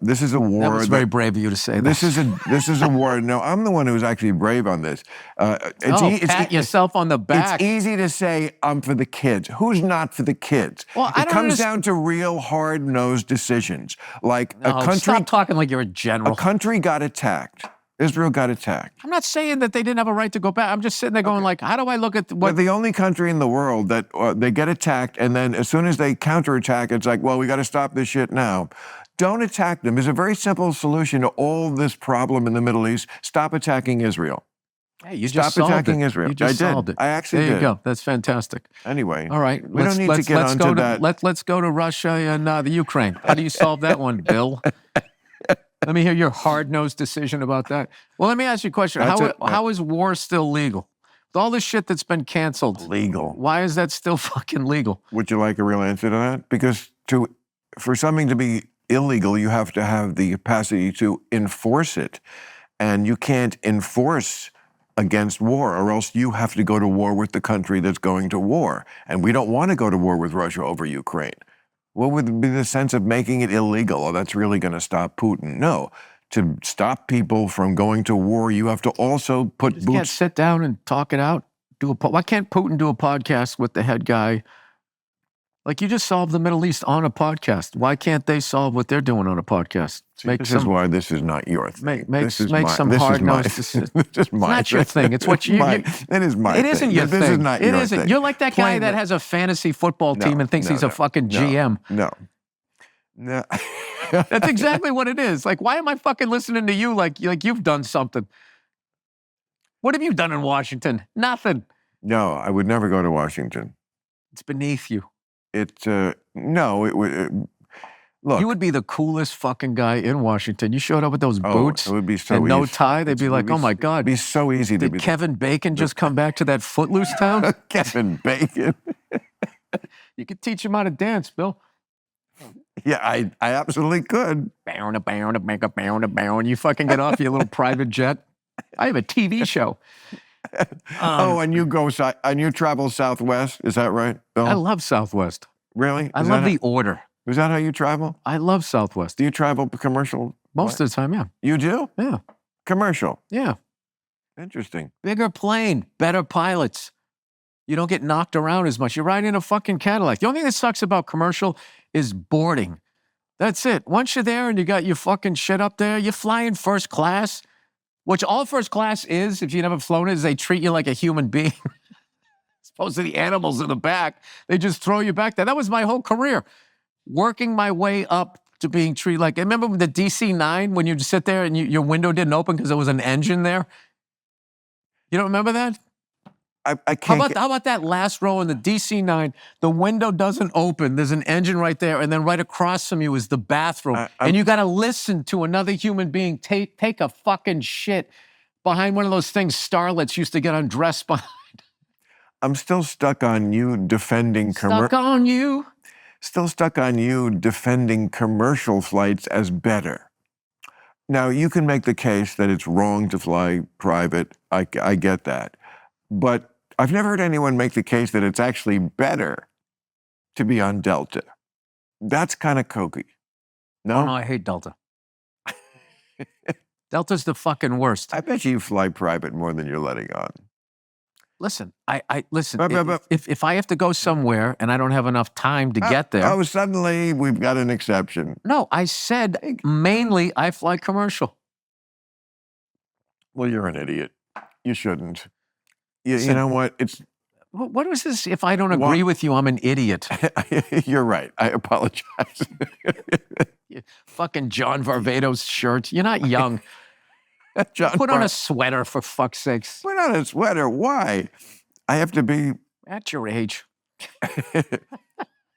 This is a war. That was very brave of you to say that. This is a war. No, I'm the one who's actually brave on this. Pat yourself on the back. It's easy to say I'm for the kids. Who's not for the kids? Well, I it don't comes down to real hard-nosed decisions. Like a country. Stop talking like you're a general. A country got attacked. Israel got attacked. I'm not saying that they didn't have a right to go back. I'm just sitting there going like, how do I look at We're the only country in the world that they get attacked, and then as soon as they counterattack, it's like, well, we got to stop this shit now. Don't attack them. There's a very simple solution to all this problem in the Middle East. Stop attacking Israel. Hey, you Stop just solved attacking it. Israel. You just I did. solved it. I actually There did. you go. That's fantastic. Anyway. All right. We don't need to get onto that. Let's go to Russia and the Ukraine. How do you solve that one, Bill? Let me hear your hard-nosed decision about that. Well, let me ask you a question. How is war still legal? With all this shit that's been canceled. Legal. Why is that still fucking legal? Would you like a real answer to that? Because for something to be illegal, you have to have the capacity to enforce it. And you can't enforce against war, or else you have to go to war with the country that's going to war. And we don't want to go to war with Russia over Ukraine. What would be the sense of making it illegal? Oh, that's really going to stop Putin. No. To stop people from going to war, you have to also put You can't sit down and talk it out. Why can't Putin do a podcast with the head guy? Like, you just solved the Middle East on a podcast. Why can't they solve what they're doing on a podcast? This is why this is not your thing. Make some hard-nosed decisions. It's not your thing. It's what you... It is my thing. It isn't your thing. This is not your thing. You're like that guy that has a fantasy football team and thinks he's a fucking GM. No. That's exactly what it is. Like, why am I fucking listening to you like you've done something? What have you done in Washington? Nothing. No, I would never go to Washington. It's beneath you. No, it would. Look, you would be the coolest fucking guy in Washington. You showed up with those boots it would be so and easy. no tie. They'd be like, oh my God. It'd be so easy to Did be. Kevin Bacon just come back to that Footloose town? Kevin Bacon. You could teach him how to dance, Bill. Yeah, I absolutely could. And you fucking get off your little private jet. I have a TV show. And you travel Southwest, is that right, Bill? I love Southwest. Really? I love the order. Is that how you travel? I love Southwest. Do you travel commercial? Most of the time, yeah. You do? Yeah. Commercial? Yeah. Interesting. Bigger plane, better pilots. You don't get knocked around as much. You're riding in a fucking Cadillac. The only thing that sucks about commercial is boarding. That's it. Once you're there and you got your fucking shit up there, you're flying first class, which all first class is, if you've never flown it, is they treat you like a human being. As opposed to the animals in the back. They just throw you back there. That was my whole career. Working my way up to being treated like, I remember the DC-9 when you'd sit there and your window didn't open because there was an engine there? You don't remember that? I can't. How about that last row in the DC-9? The window doesn't open. There's an engine right there, and then right across from you is the bathroom. And you got to listen to another human being take a fucking shit behind one of those things starlets used to get undressed behind. I'm still stuck on you defending Stuck on you? Still stuck on you defending commercial flights as better. Now, you can make the case that it's wrong to fly private. I get that. But I've never heard anyone make the case that it's actually better to be on Delta. That's kind of kooky. No? Oh, no, I hate Delta. Delta's the fucking worst. I bet you fly private more than you're letting on. Listen, listen. But- If I have to go somewhere and I don't have enough time to get there. Oh, suddenly we've got an exception. No, I said mainly I fly commercial. Well, you're an idiot. You shouldn't. You know what? It's What was this? If I don't agree with you, I'm an idiot. You're right. I apologize. Fucking John Varvatos shirt. You're not young. John, Put on a sweater, for fuck's sakes. Put on a sweater. Why? I have to be. At your age.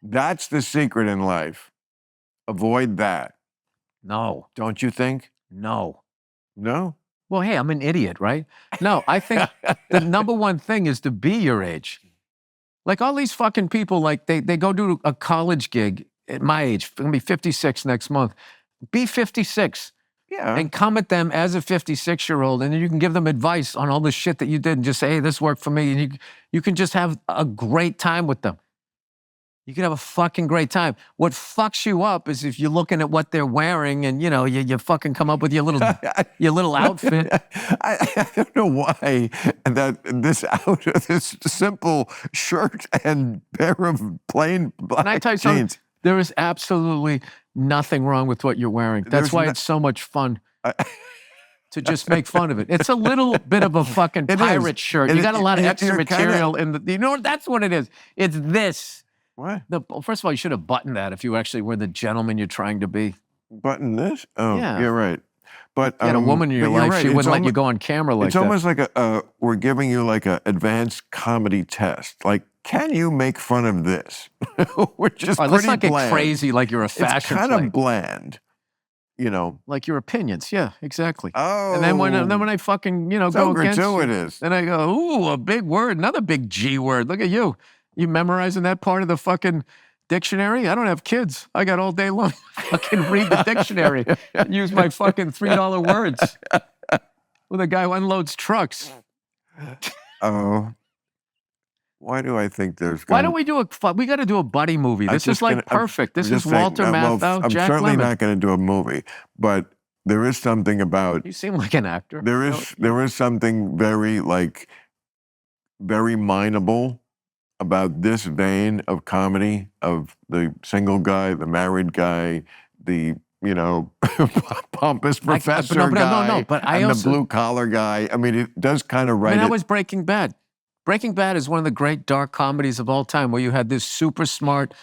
That's the secret in life. Avoid that. No. Don't you think? No. No? Well, hey, I'm an idiot, right? No, I think the number one thing is to be your age. Like all these fucking people, like they go do a college gig at my age. I'm going to be 56 next month. Be 56. Yeah. And come at them as a 56-year-old, and then you can give them advice on all the shit that you did and just say, hey, this worked for me. And you can just have a great time with them. You can have a fucking great time. What fucks you up is if you're looking at what they're wearing and, you fucking come up with your little outfit. I don't know why this simple shirt and pair of plain black Can I tell you something? jeans. There is absolutely nothing wrong with what you're wearing. That's why it's so much fun to just make fun of it. It's a little bit of a fucking pirate shirt. You got a lot of extra material in the. You know what? That's what it is. It's this. What? First of all, you should have buttoned that if you actually were the gentleman you're trying to be. Button this? Oh, Yeah. You're right. But You had a woman in your but you're life, right. she It's wouldn't let you almo- go on camera like It's that. almost like we're giving you like an advanced comedy test. Like, can you make fun of this? Which is All right, pretty let's not get bland. crazy like you're a It's fashion kind plate. of bland, Like your opinions. Yeah, exactly. Oh. And then when I fucking, so go against you, gratuitous. then I go, ooh, a big word, another big G word. Look at you. You memorizing that part of the fucking dictionary? I don't have kids. I got all day long. Fucking read the dictionary and use my fucking $3 words with a guy who unloads trucks. Oh. Why do I think there's Why gonna- don't we do we got to do a buddy movie. This is like perfect. This is Walter Matthau, I'm Jack certainly Lemmon. not going to do a movie, but there is something about You seem like an actor. there is something very very mineable about this vein of comedy of the single guy, the married guy, the pompous professor guy, but I and also- the blue collar guy. I mean, it does kind of I write mean, that it. was Breaking Bad. Breaking Bad is one of the great dark comedies of all time, where you had this super smart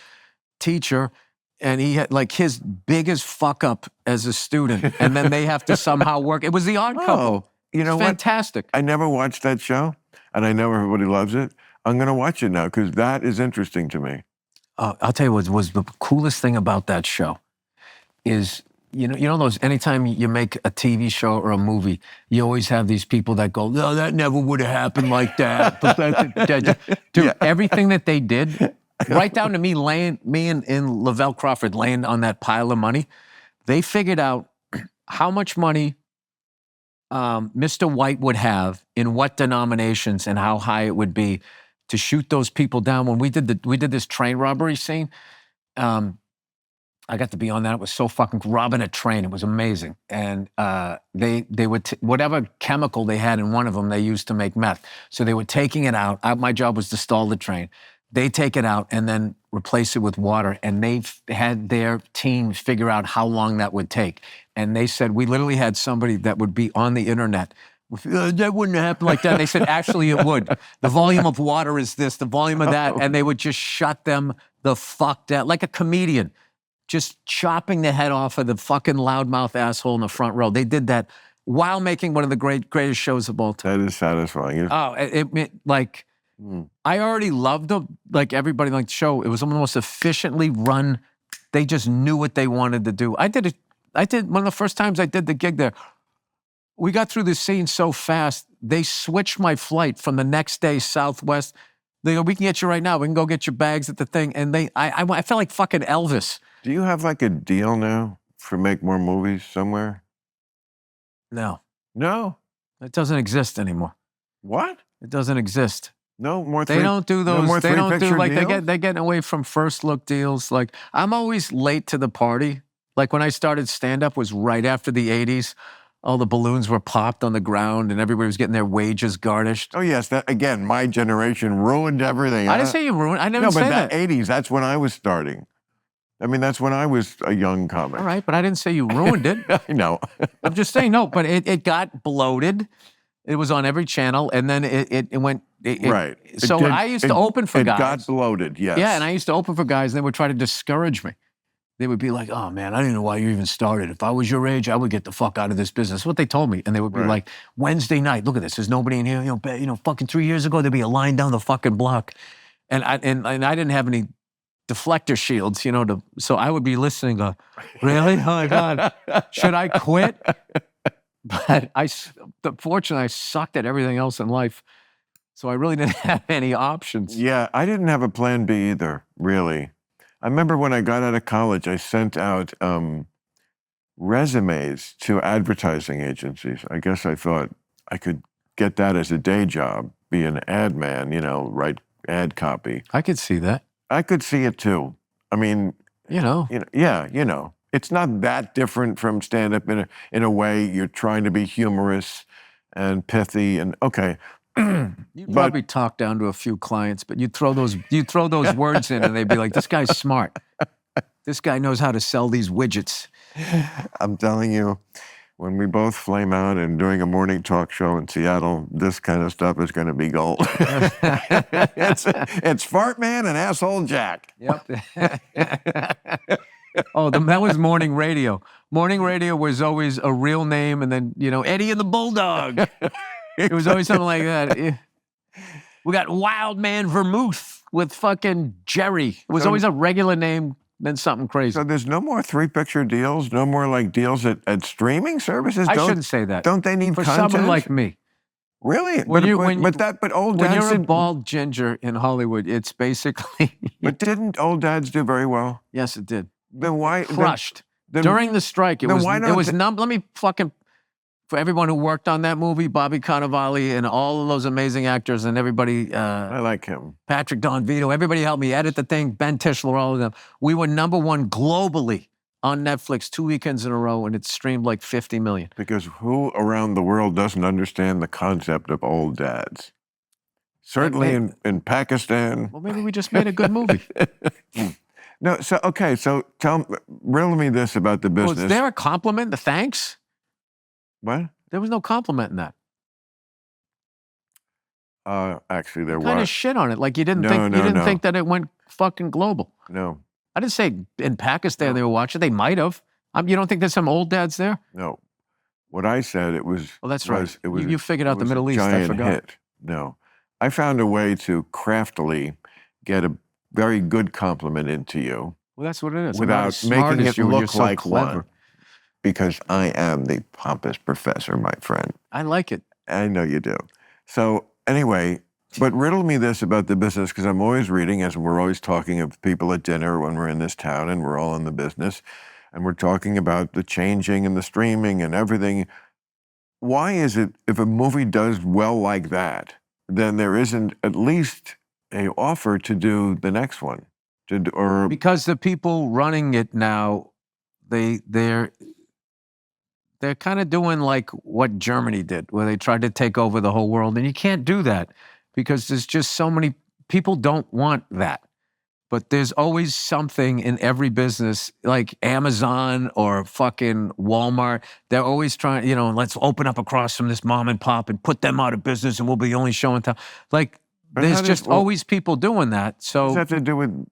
teacher, and he had like his biggest fuck up as a student, and then they have to somehow work. It was The Odd Couple. Oh, you know It's what? fantastic. I never watched that show, and I know everybody loves it. I'm going to watch it now because that is interesting to me. I'll tell you what was the coolest thing about that show is, you know those, anytime you make a TV show or a movie, you always have these people that go, no, that never would have happened like that. Dude, everything that they did, right down to me and Lavelle Crawford laying on that pile of money, they figured out how much money Mr. White would have in what denominations and how high it would be to shoot those people down. When we did this train robbery scene, I got to be on that. It was so fucking robbing a train. It was amazing. And they would whatever chemical they had in one of them, they used to make meth. So they were taking it out. My job was to stall the train. They take it out and then replace it with water. And they had their team figure out how long that would take. And they said, we literally had somebody that would be on the internet. That wouldn't happen like that. And they said, actually, it would. The volume of water is this, the volume of that. And they would just shut them the fuck down. Like a comedian, just chopping the head off of the fucking loudmouth asshole in the front row. They did that while making one of the greatest shows of all time. That is satisfying. Oh, I already loved everybody liked the show. It was one of the most efficiently run. They just knew what they wanted to do. I did one of the first times I did the gig there. We got through the scene so fast, they switched my flight from the next day Southwest. They go, we can get you right now. We can go get your bags at the thing. And I felt like fucking Elvis. Do you have like a deal now for make more movies somewhere? No, No. it doesn't exist anymore. What? It doesn't exist. No more. They don't do those. No more they don't do three-picture like deals? they're getting away from first look deals. Like I'm always late to the party. Like when I started stand up was right after the 80s. All the balloons were popped on the ground and everybody was getting their wages garnished. Oh yes, that again. My generation ruined everything. I didn't say you ruined. I never No, said but that. that 80s. That's when I was starting. I mean, that's when I was a young comic. All right, but I didn't say you ruined it. I know. I'm just saying no. But it got bloated. It was on every channel, and then it went. Right. So I used to open for guys. It got bloated, yes. Yeah, and I used to open for guys, and they would try to discourage me. They would be like, "Oh man, I didn't know why you even started. If I was your age, I would get the fuck out of this business." That's what they told me, and they would be like, "Wednesday night, look at this. There's nobody in here. Fucking 3 years ago, there'd be a line down the fucking block, and I didn't have any deflector shields, so I would be listening. Go, really? Oh my god, should I quit? But fortunately, I sucked at everything else in life. So I really didn't have any options. Yeah, I didn't have a plan B either, really. I remember when I got out of college, I sent out resumes to advertising agencies. I guess I thought I could get that as a day job, be an ad man, write ad copy. I could see that. I could see it too. I mean, it's not that different from stand-up in a way. You're trying to be humorous and pithy and okay. You'd probably talk down to a few clients, but you'd throw those words in and they'd be like, this guy's smart. This guy knows how to sell these widgets. I'm telling you, when we both flame out and doing a morning talk show in Seattle, this kind of stuff is going to be gold. It's Fart Man and Asshole Jack. Yep. Oh, that was morning radio. Morning radio was always a real name, and then Eddie and the Bulldog. It was always something like that. We got Wild Man Vermouth with fucking Jerry. It was always a regular name, then something crazy. So there's no more three-picture deals, no more like deals at streaming services. I shouldn't say that. Don't they need for content? someone like me? Really? When you're a bald ginger in Hollywood, it's basically. But didn't old dads do very well? Yes, it did. Then why crushed during the strike? Let me fucking. For everyone who worked on that movie, Bobby Cannavale and all of those amazing actors and everybody. I like him. Patrick Don Vito. Everybody helped me edit the thing. Ben Tischler, all of them. We were #1 globally on Netflix 2 weekends in a row, and it streamed like 50 million. Because who around the world doesn't understand the concept of old dads? Certainly in Pakistan. Well, maybe we just made a good movie. No, so riddle me this about the business. Was there a compliment? The thanks? What? There was no compliment in that. Actually, there was. Kind of shit on it. Like you didn't think that it went fucking global. No. I didn't say in Pakistan they were watching. They might have. You don't think there's some old dads there? No. What I said, it was. Well, that's right. It was, you figured out the Middle East. Giant I forgot. Hit. No. I found a way to craftily get a very good compliment into you. Well, that's what it is. Without making it look like one. Because I am the pompous professor, my friend. I like it. I know you do. So anyway, but riddle me this about the business, because I'm always reading, as we're always talking of people at dinner when we're in this town and we're all in the business, and we're talking about the changing and the streaming and everything. Why is it if a movie does well like that, then there isn't at least an offer to do the next one? Because the people running it now, they're kind of doing like what Germany did, where they tried to take over the whole world. And you can't do that because there's just so many people don't want that. But there's always something in every business, like Amazon or fucking Walmart. They're always trying, let's open up across from this mom and pop and put them out of business and we'll be only showing time. Like, there's just always people doing that. So does that have to do with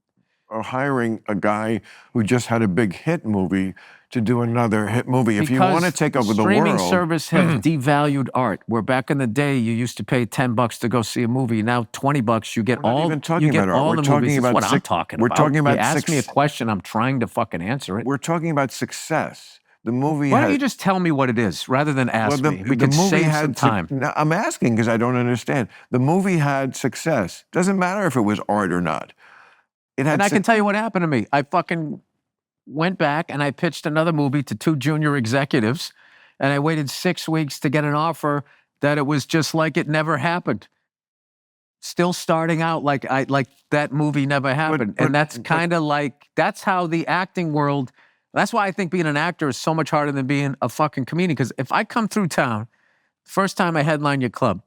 hiring a guy who just had a big hit movie to do another hit movie? If you want to take over the world. Streaming service have devalued art. Where back in the day, you used to pay $10 to go see a movie. Now $20, you get all. Even talking about art. We're talking about what I'm talking about. We're talking about. You ask me a question, I'm trying to fucking answer it. We're talking about success. The movie. Why don't you just tell me what it is rather than ask me? We could save some time. No, I'm asking because I don't understand. The movie had success. Doesn't matter if it was art or not. It had. And I can tell you what happened to me. I fucking went back and I pitched another movie to 2 junior executives, and I waited 6 weeks to get an offer that it was just like it never happened. still starting out like that movie never happened. And that's kind of like, that's how the acting world, that's why I think being an actor is so much harder than being a fucking comedian. Because if I come through town, first time I headline your club,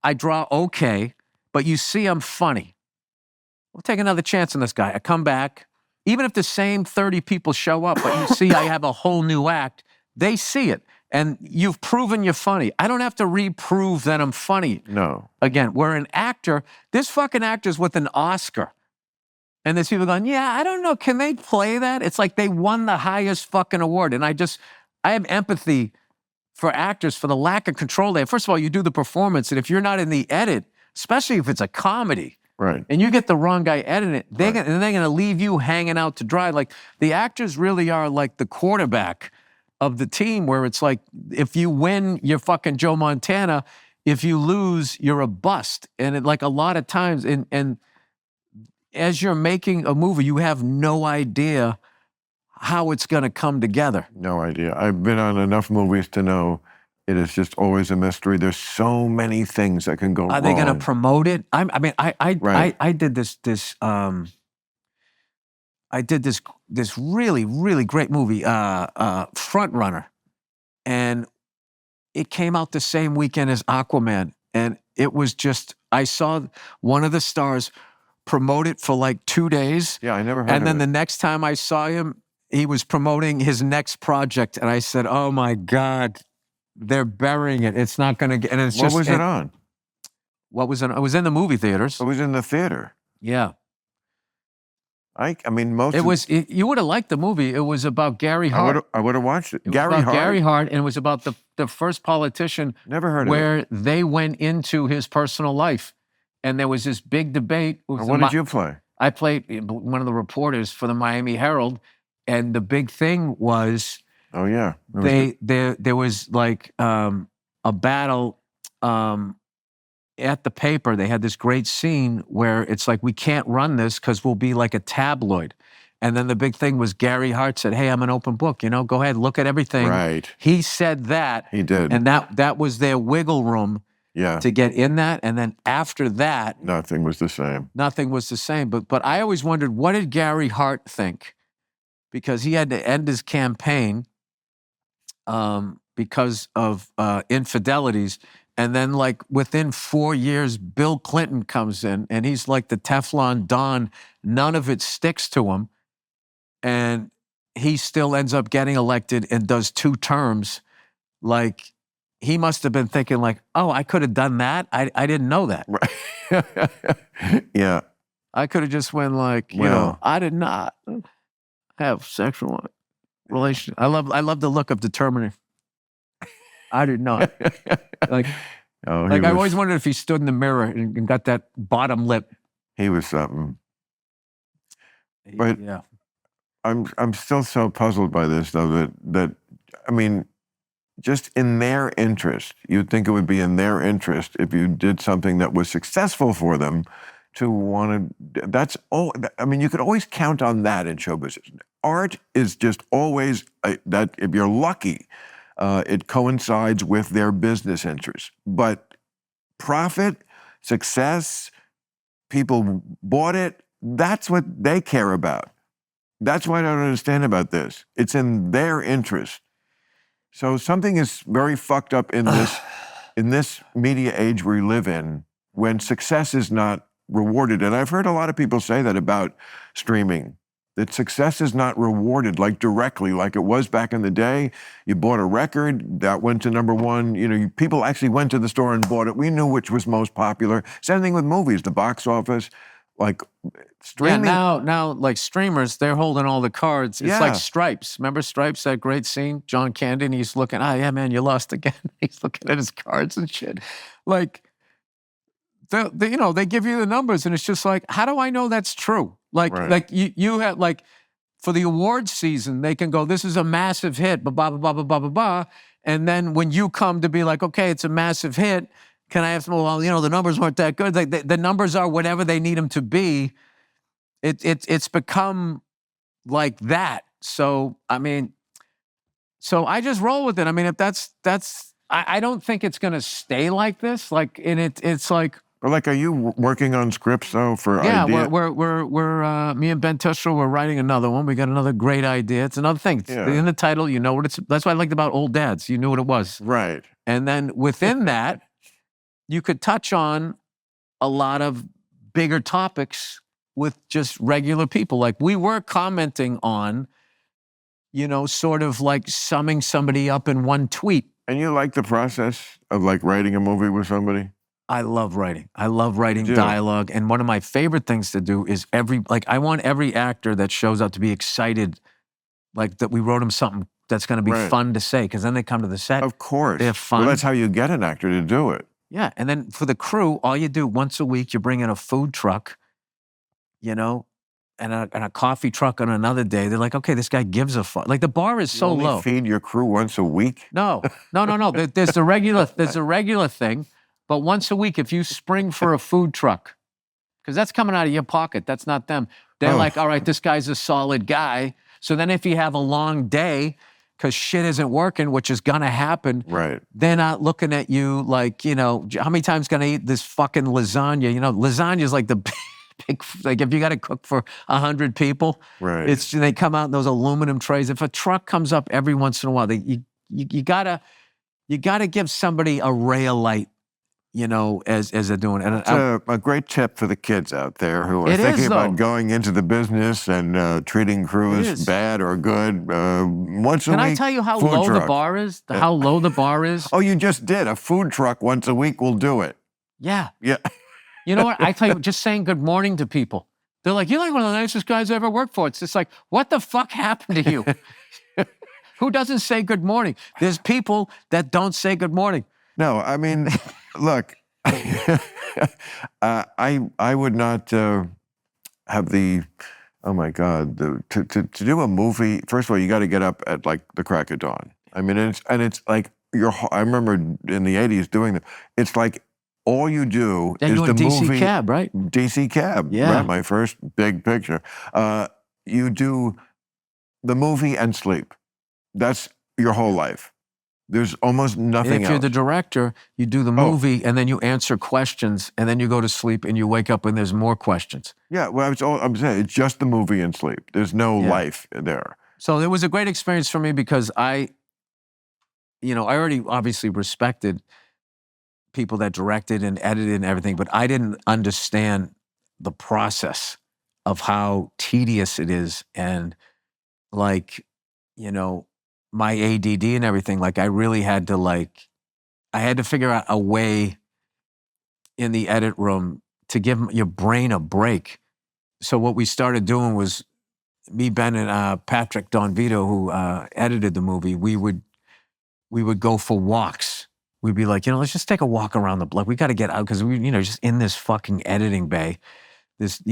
I draw okay, but you see I'm funny. We'll take another chance on this guy. I come back, even if the same 30 people show up, but you see I have a whole new act, they see it. And you've proven you're funny. I don't have to reprove that I'm funny. No. Again, we're an actor. This fucking actor's with an Oscar. And there's people going, yeah, I don't know. Can they play that? It's like they won the highest fucking award. And I have empathy for actors for the lack of control they have. First of all, you do the performance. And if you're not in the edit, especially if it's a comedy, right, and you get the wrong guy editing it, they're going to leave you hanging out to dry. Like the actors really are like the quarterback of the team, where it's like, if you win, you're fucking Joe Montana. If you lose, you're a bust. And it, like a lot of times, and as you're making a movie, you have no idea how it's going to come together. No idea. I've been on enough movies to know it is just always a mystery. There's so many things that can go wrong. Are they going to promote it? I did this really, really great movie, Front Runner. And it came out the same weekend as Aquaman. And it was just, I saw one of the stars promote it for like 2 days. Yeah, I never heard And of then it. the next time I saw him, he was promoting his next project. And I said, oh my God, they're burying it. It's not going to get, and it's What just. was it on? What was it? It was in the movie theaters. It was in the theater. Yeah. I mean, most. You would have liked the movie. It was about Gary Hart. I would have watched it. It was Gary about Hart. Gary Hart, and it was about the first politician. Never heard of it. Where they went into his personal life, and there was this big debate. What did you play? I played one of the reporters for the Miami Herald, and the big thing was. Oh yeah. There was like a battle at the paper. They had this great scene where it's like, we can't run this because we'll be like a tabloid. And then the big thing was Gary Hart said, hey, I'm an open book, go ahead, look at everything. Right. He said that. He did. And that was their wiggle room to get in that. And then after that. Nothing was the same. Nothing was the same. But I always wondered, what did Gary Hart think? Because he had to end his campaign because of infidelities. And then like within 4 years, Bill Clinton comes in and he's like the Teflon Don. None of it sticks to him. And he still ends up getting elected and does 2 terms. Like he must have been thinking like, oh, I could have done that. I didn't know that. Right. Yeah. I could have just went like, I did not have sexual relations. I love the look of determining. I did not. Like I always wondered if he stood in the mirror and got that bottom lip. He was something. But yeah. I'm still so puzzled by this though that I mean, just in their interest, you'd think it would be in their interest if you did something that was successful for them to want to. That's all. I mean, you could always count on that in show business. Art is just always that. If you're lucky. It coincides with their business interests. But profit, success, people bought it, that's what they care about. That's what I don't understand about this. It's in their interest. So something is very fucked up in this media age we live in when success is not rewarded. And I've heard a lot of people say that about streaming. That success is not rewarded like directly, like it was back in the day. You bought a record that went to #1. People actually went to the store and bought it. We knew which was most popular. Same thing with movies, the box office, like streaming. Yeah, now like streamers, they're holding all the cards. It's like Stripes. Remember Stripes? That great scene, John Candy, he's looking. Yeah, man, you lost again. He's looking at his cards and shit. Like, they give you the numbers, and it's just like, how do I know that's true? Like, like you have like, for the awards season, they can go, this is a massive hit, blah, blah, blah, blah, blah, blah, blah. And then when you come to be like, okay, it's a massive hit, can I have some, the numbers weren't that good. Like the numbers are whatever they need them to be. It's become like that. So, I mean, I just roll with it. I mean, if that's I don't think it's going to stay like this. Like, and it's like, But like, are you working on scripts though for Yeah, idea? we're me and Ben Tussler, we're writing another one. We got another great idea. It's another thing. It's in the title, you know what it's. That's what I liked about Old Dads. You knew what it was. Right. And then within that, you could touch on a lot of bigger topics with just regular people. Like we were commenting on, you know, sort of like summing somebody up in one tweet. And you like the process of like writing a movie with somebody? I love writing. I love writing dialogue. And one of my favorite things to do is I want every actor that shows up to be excited, like that we wrote them something that's going to be fun to say, because then they come to the set. Of course. They're fun. Well, that's how you get an actor to do it. Yeah. And then for the crew, all you do once a week, you bring in a food truck, you know, and a coffee truck on another day. They're like, okay, this guy gives a fuck. Like the bar is so you only low. Feed your crew once a week? No. There's a regular thing. But once a week, if you spring for a food truck, because that's coming out of your pocket, that's not them. They're like, all right, this guy's a solid guy. So then if you have a long day, because shit isn't working, which is going to happen, they're not looking at you like, you know, how many times can I eat this fucking lasagna? You know, lasagna is like the big, like if you got to cook for 100 people, they come out in those aluminum trays. If a truck comes up every once in a while, you gotta give somebody a ray of light, you know, as they're doing it. And it's a great tip for the kids out there who are thinking about going into the business and treating crews bad or good. Once a week, can I tell you how low the bar is? How low the bar is? Oh, you just did. A food truck once a week will do it. Yeah. Yeah. You know what? I tell you, just saying good morning to people. They're like, you're like one of the nicest guys I ever worked for. It's just like, what the fuck happened to you? Who doesn't say good morning? There's people that don't say good morning. No, I mean, look, I would not have the, oh my God, to do a movie. First of all, you got to get up at like the crack of dawn. I mean, it's like I remember in the 80s doing that. It's like all you do is the DC movie. Cab, right? DC Cab, yeah. Right, my first big picture. You do the movie and sleep. That's your whole life. There's almost nothing and if else. you're the director, you do the movie and then you answer questions and then you go to sleep and you wake up and there's more questions. Yeah, well, I'm saying it's just the movie and sleep. There's no life there. So it was a great experience for me because I already obviously respected people that directed and edited and everything, but I didn't understand the process of how tedious it is and like, you know, my ADD and everything, like I really had to I had to figure out a way in the edit room to give your brain a break. So what we started doing was me, Ben, and Patrick Don Vito, who edited the movie, we would go for walks. We'd be like, let's just take a walk around the block. We got to get out because we, just in this fucking editing bay, this,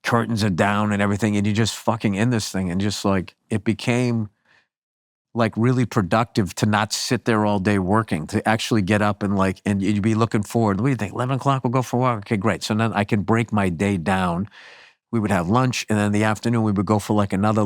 curtains are down and everything, and you're just fucking in this thing. And just like, it became like really productive to not sit there all day working, to actually get up and you'd be looking forward. What do you think? 11 o'clock, we'll go for a walk. Okay, great. So then I can break my day down. We would have lunch, and then in the afternoon we would go for another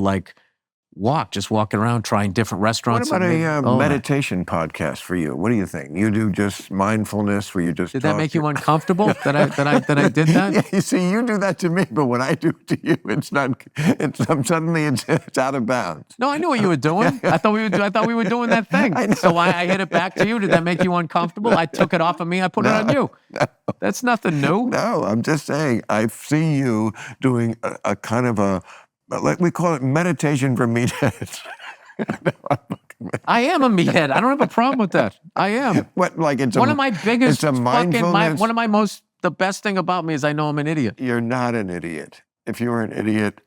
walk, just walking around, trying different restaurants. What about a meditation podcast for you? What do you think? You do just mindfulness where you just Did that make you uncomfortable that I did that? Yeah, you see, you do that to me, but when I do to you, it's suddenly it's out of bounds. No, I knew what you were doing. I thought we were doing that thing. So I hit it back to you. Did that make you uncomfortable? I took it off of me. I put it on you. No. That's nothing new. No, I'm just saying, I see you doing a kind of like we call it meditation for meatheads. I am a meathead. I don't have a problem with that. I am. What, like it's one of my biggest it's a mindfulness. The best thing about me is I know I'm an idiot. You're not an idiot. If you were an idiot,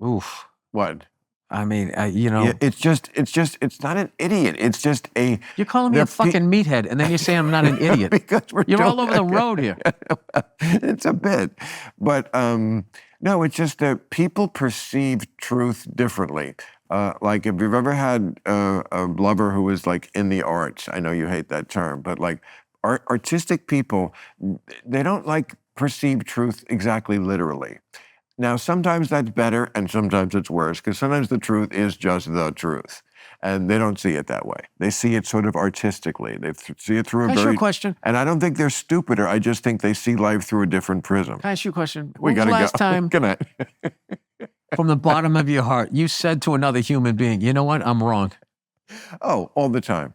oof. What? I mean, it's not an idiot. It's just a. You're calling me a fucking meathead, and then you say I'm not an idiot. Because you're all over the road here. It's a bit, but no, it's just that people perceive truth differently. Like if you've ever had a lover who was like in the arts, I know you hate that term, but like artistic people, they don't perceive truth exactly literally. Now, sometimes that's better and sometimes it's worse, because sometimes the truth is just the truth. And they don't see it that way. They see it sort of artistically. They see it through a Can I ask you very... a question? And I don't think they're stupider. I just think they see life through a different prism. Can I ask you a question? We When was gotta the last go. time, Good night. from the bottom of your heart, you said to another human being, you know what, I'm wrong? Oh, all the time.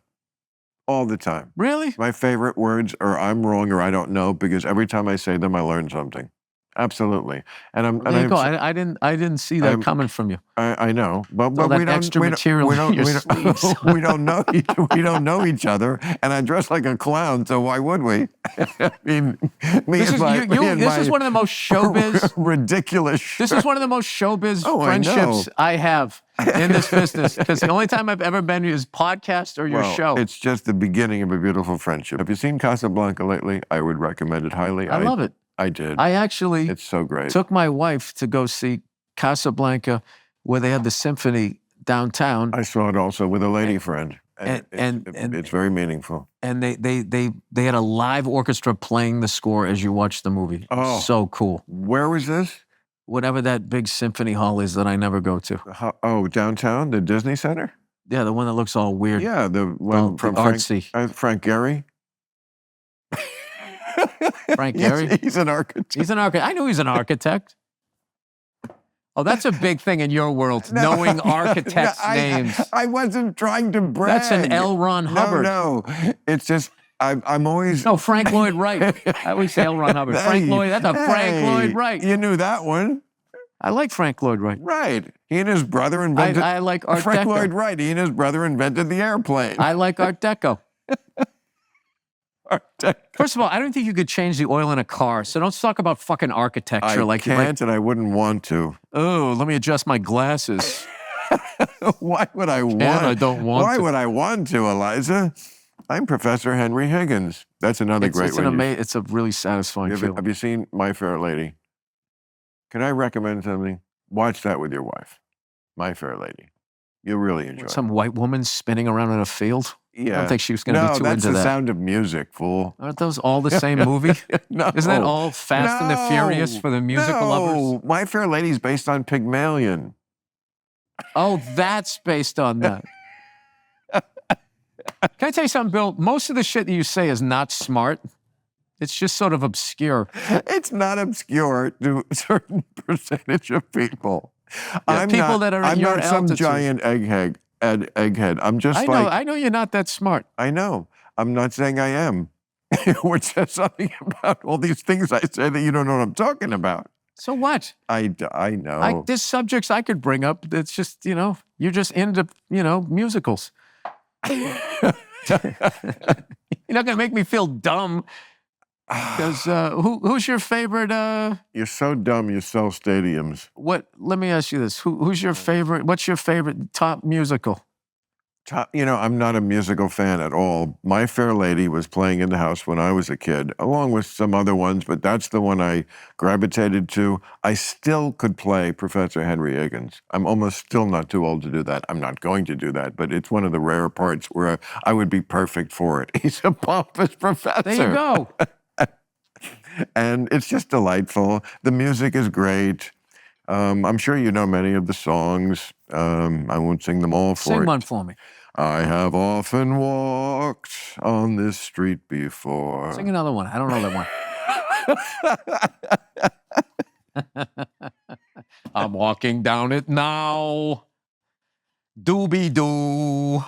All the time. Really? My favorite words are I'm wrong or I don't know, because every time I say them, I learn something. Absolutely. And There you go. I didn't see that coming from you. I know, but All that we don't. extra we material don't, in your sleeves. we don't know. We don't know each other, and I dress like a clown. So why would we? I mean, This is one of the most showbiz. ridiculous. This is one of the most showbiz Oh, I know. friendships I have in this business. Because the only time I've ever been is podcast or your show. It's just the beginning of a beautiful friendship. Have you seen Casablanca lately? I would recommend it highly. I love it. I did. I actually It's so great. took my wife to go see Casablanca, where they had the symphony downtown. I saw it also with a lady friend. and- It's very meaningful. And they had a live orchestra playing the score as you watch the movie. Oh. So cool. Where was this? Whatever that big symphony hall is that I never go to. Downtown, the Disney Center? Yeah, the one that looks all weird. Yeah, the Well, one from artsy. Frank Gehry. Frank Yes, Gehry? he's an architect. He's an architect. I knew he's an architect. Oh, that's a big thing in your world, knowing architects' names. I wasn't trying to brag. That's an L. Ron Hubbard. No, it's just I'm always. No, Frank Lloyd Wright. I always say L. Ron Hubbard. Frank Lloyd, that's a Frank Lloyd Wright. You knew that one, I like Frank Lloyd Wright. right? He and his brother invented. I like Art Frank Deco. Lloyd Wright. He and his brother invented the airplane. I like Art Deco. Art Deco. First of all, I don't think you could change the oil in a car, so don't talk about fucking architecture. I like can't, and I wouldn't want to. Oh, let me adjust my glasses. Why would I want? I don't want Why to. would I want to, Eliza? I'm Professor Henry Higgins. That's another great one. It's a really satisfying feeling. Have you seen My Fair Lady? Can I recommend something? Watch that with your wife. My Fair Lady. You'll really enjoy it. Some white woman spinning around in a field? Yeah. I don't think she was going to be too No, that's into the that. Sound of Music, fool. Aren't those all the same movie? No. Isn't that all Fast and the Furious for the musical lovers? My Fair Lady's based on Pygmalion. Oh, that's based on that. Can I tell you something, Bill? Most of the shit that you say is not smart. It's just sort of obscure. It's not obscure to a certain percentage of people. Yeah, people that are at your I'm not some altitude. giant egghead. I'm just I know you're not that smart. I know. I'm not saying I am. Which says something about all these things I say that you don't know what I'm talking about. So what? I know. There's subjects I could bring up. It's just, you're just into, musicals. You're not going to make me feel dumb. Because who's your favorite? You're so dumb. You sell stadiums. Let me ask you this: who's your favorite? What's your favorite top musical? I'm not a musical fan at all. My Fair Lady was playing in the house when I was a kid, along with some other ones, but that's the one I gravitated to. I still could play Professor Henry Higgins. I'm almost still not too old to do that. I'm not going to do that, but it's one of the rare parts where I would be perfect for it. He's a pompous professor. There you go. And it's just delightful. The music is great. I'm sure you know many of the songs. I won't sing them all for you. Sing one for me. I have often walked on this street before. Sing another one. I don't know that one. I'm walking down it now. Doobie-doo.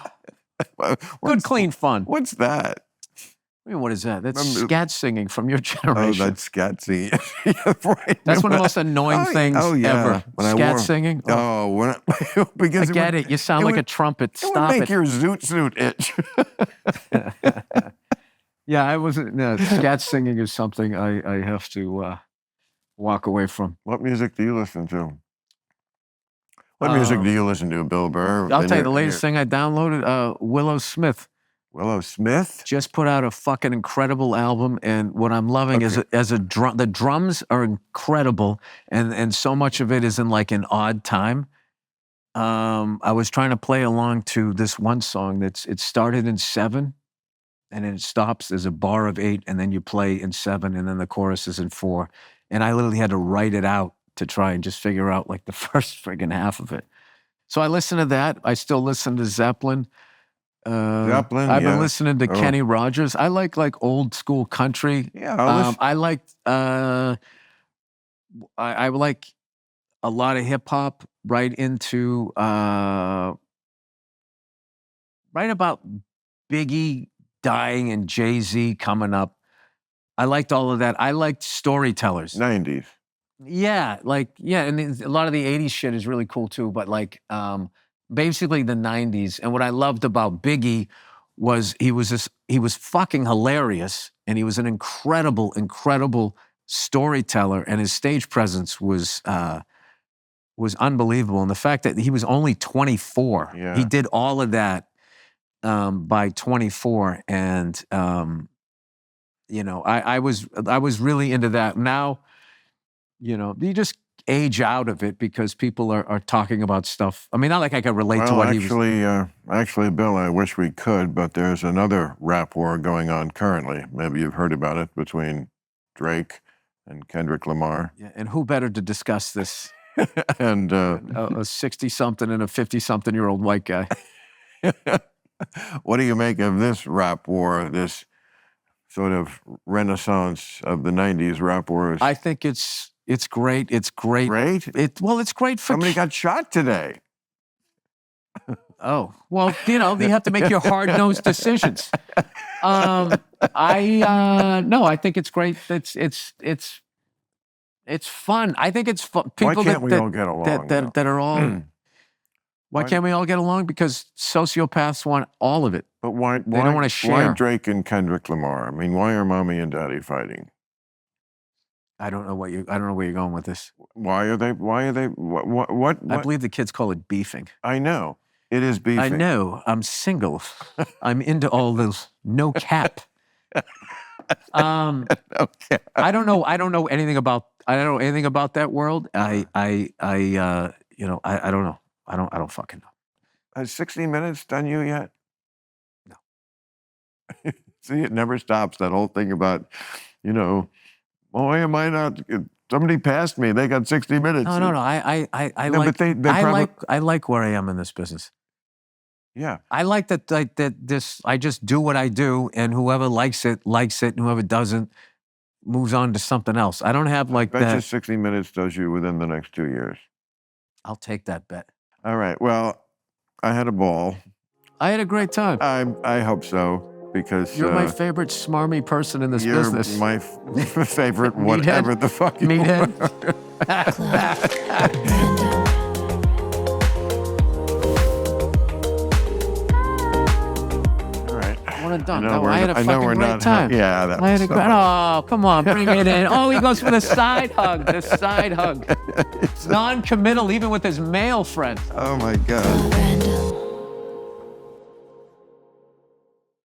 Good, clean fun. What's that? I mean, what is that? That's scat singing from your generation. Oh, that's scat singing. Right. That's one of the most annoying things ever. Scat singing. Because I get it. You sound like a trumpet. Stop it. Would make it. your zoot itch. Yeah, I wasn't. No, scat singing is something I have to walk away from. What music do you listen to? What music do you listen to, Bill Burr? I'll tell you the latest thing I downloaded. Willow Smith. Willow Smith? Just put out a fucking incredible album, and what I'm loving is the drums are incredible, and so much of it is in like an odd time. I was trying to play along to this one song it started in 7, and then it stops. There's a bar of 8, and then you play in 7, and then the chorus is in 4. And I literally had to write it out to try and just figure out like the first friggin' half of it. So I listen to that. I still listen to Zeppelin. Zeppelin, I've yeah. been listening to Oh. Kenny Rogers. I like old school country. Yeah, I'll listen. I like I like a lot of hip hop right into right about Biggie dying and Jay-Z coming up. I liked all of that. I liked storytellers. 90s. Yeah, and a lot of the 80s shit is really cool too, but basically the 90s. And what I loved about Biggie was he was fucking hilarious, and he was an incredible storyteller, and his stage presence was unbelievable. And the fact that he was only 24, Yeah. he did all of that by 24, and I was really into that. Now, you just age out of it because people are talking about stuff. I mean, not like I can relate to what he was. Actually, Bill, I wish we could, but there's another rap war going on currently. Maybe you've heard about it, between Drake and Kendrick Lamar. Yeah, and who better to discuss this? And A 60-something and a 50-something-year-old white guy. what do you make of this rap war, this sort of renaissance of the 90s rap wars? I think it's great. It's great. Great? It's great for Somebody got shot today. Oh, well, you have to make your hard-nosed decisions. No, I think it's great. It's fun. I think it's fun. People Why can't we all get along? that are all. Why can't we all get along? Because sociopaths want all of it. But why They don't wanna share. Why Drake and Kendrick Lamar? I mean, why are mommy and daddy fighting? I don't know where you're going with this. Why are they? What? I believe the kids call it beefing. I know. It is beefing. I know. I'm single. I'm into all this no cap. Okay. I don't know anything about that world. I don't know. I don't fucking know. Has 60 Minutes done you yet? No. See, it never stops. That whole thing about, why am I not? Somebody passed me. They got 60 Minutes. No. I No, like. but they probably, I like where I am in this business. yeah. I like that. I just do what I do, and whoever likes it, and whoever doesn't moves on to something else. I don't have Bet you that. 60 Minutes does you within the next 2 years. I'll take that bet. All right. Well, I had a ball. I had a great time. I hope so, because You're my favorite smarmy person in this you're business. my favorite whatever the fuck you Meathead. All right. One and done. I know No, I had a I know fucking we're great not. time. Yeah, that I had a was great. Oh, come on, bring it in. Oh, he goes for the side hug. The side hug. Non-committal, even with his male friend. Oh my God. Random.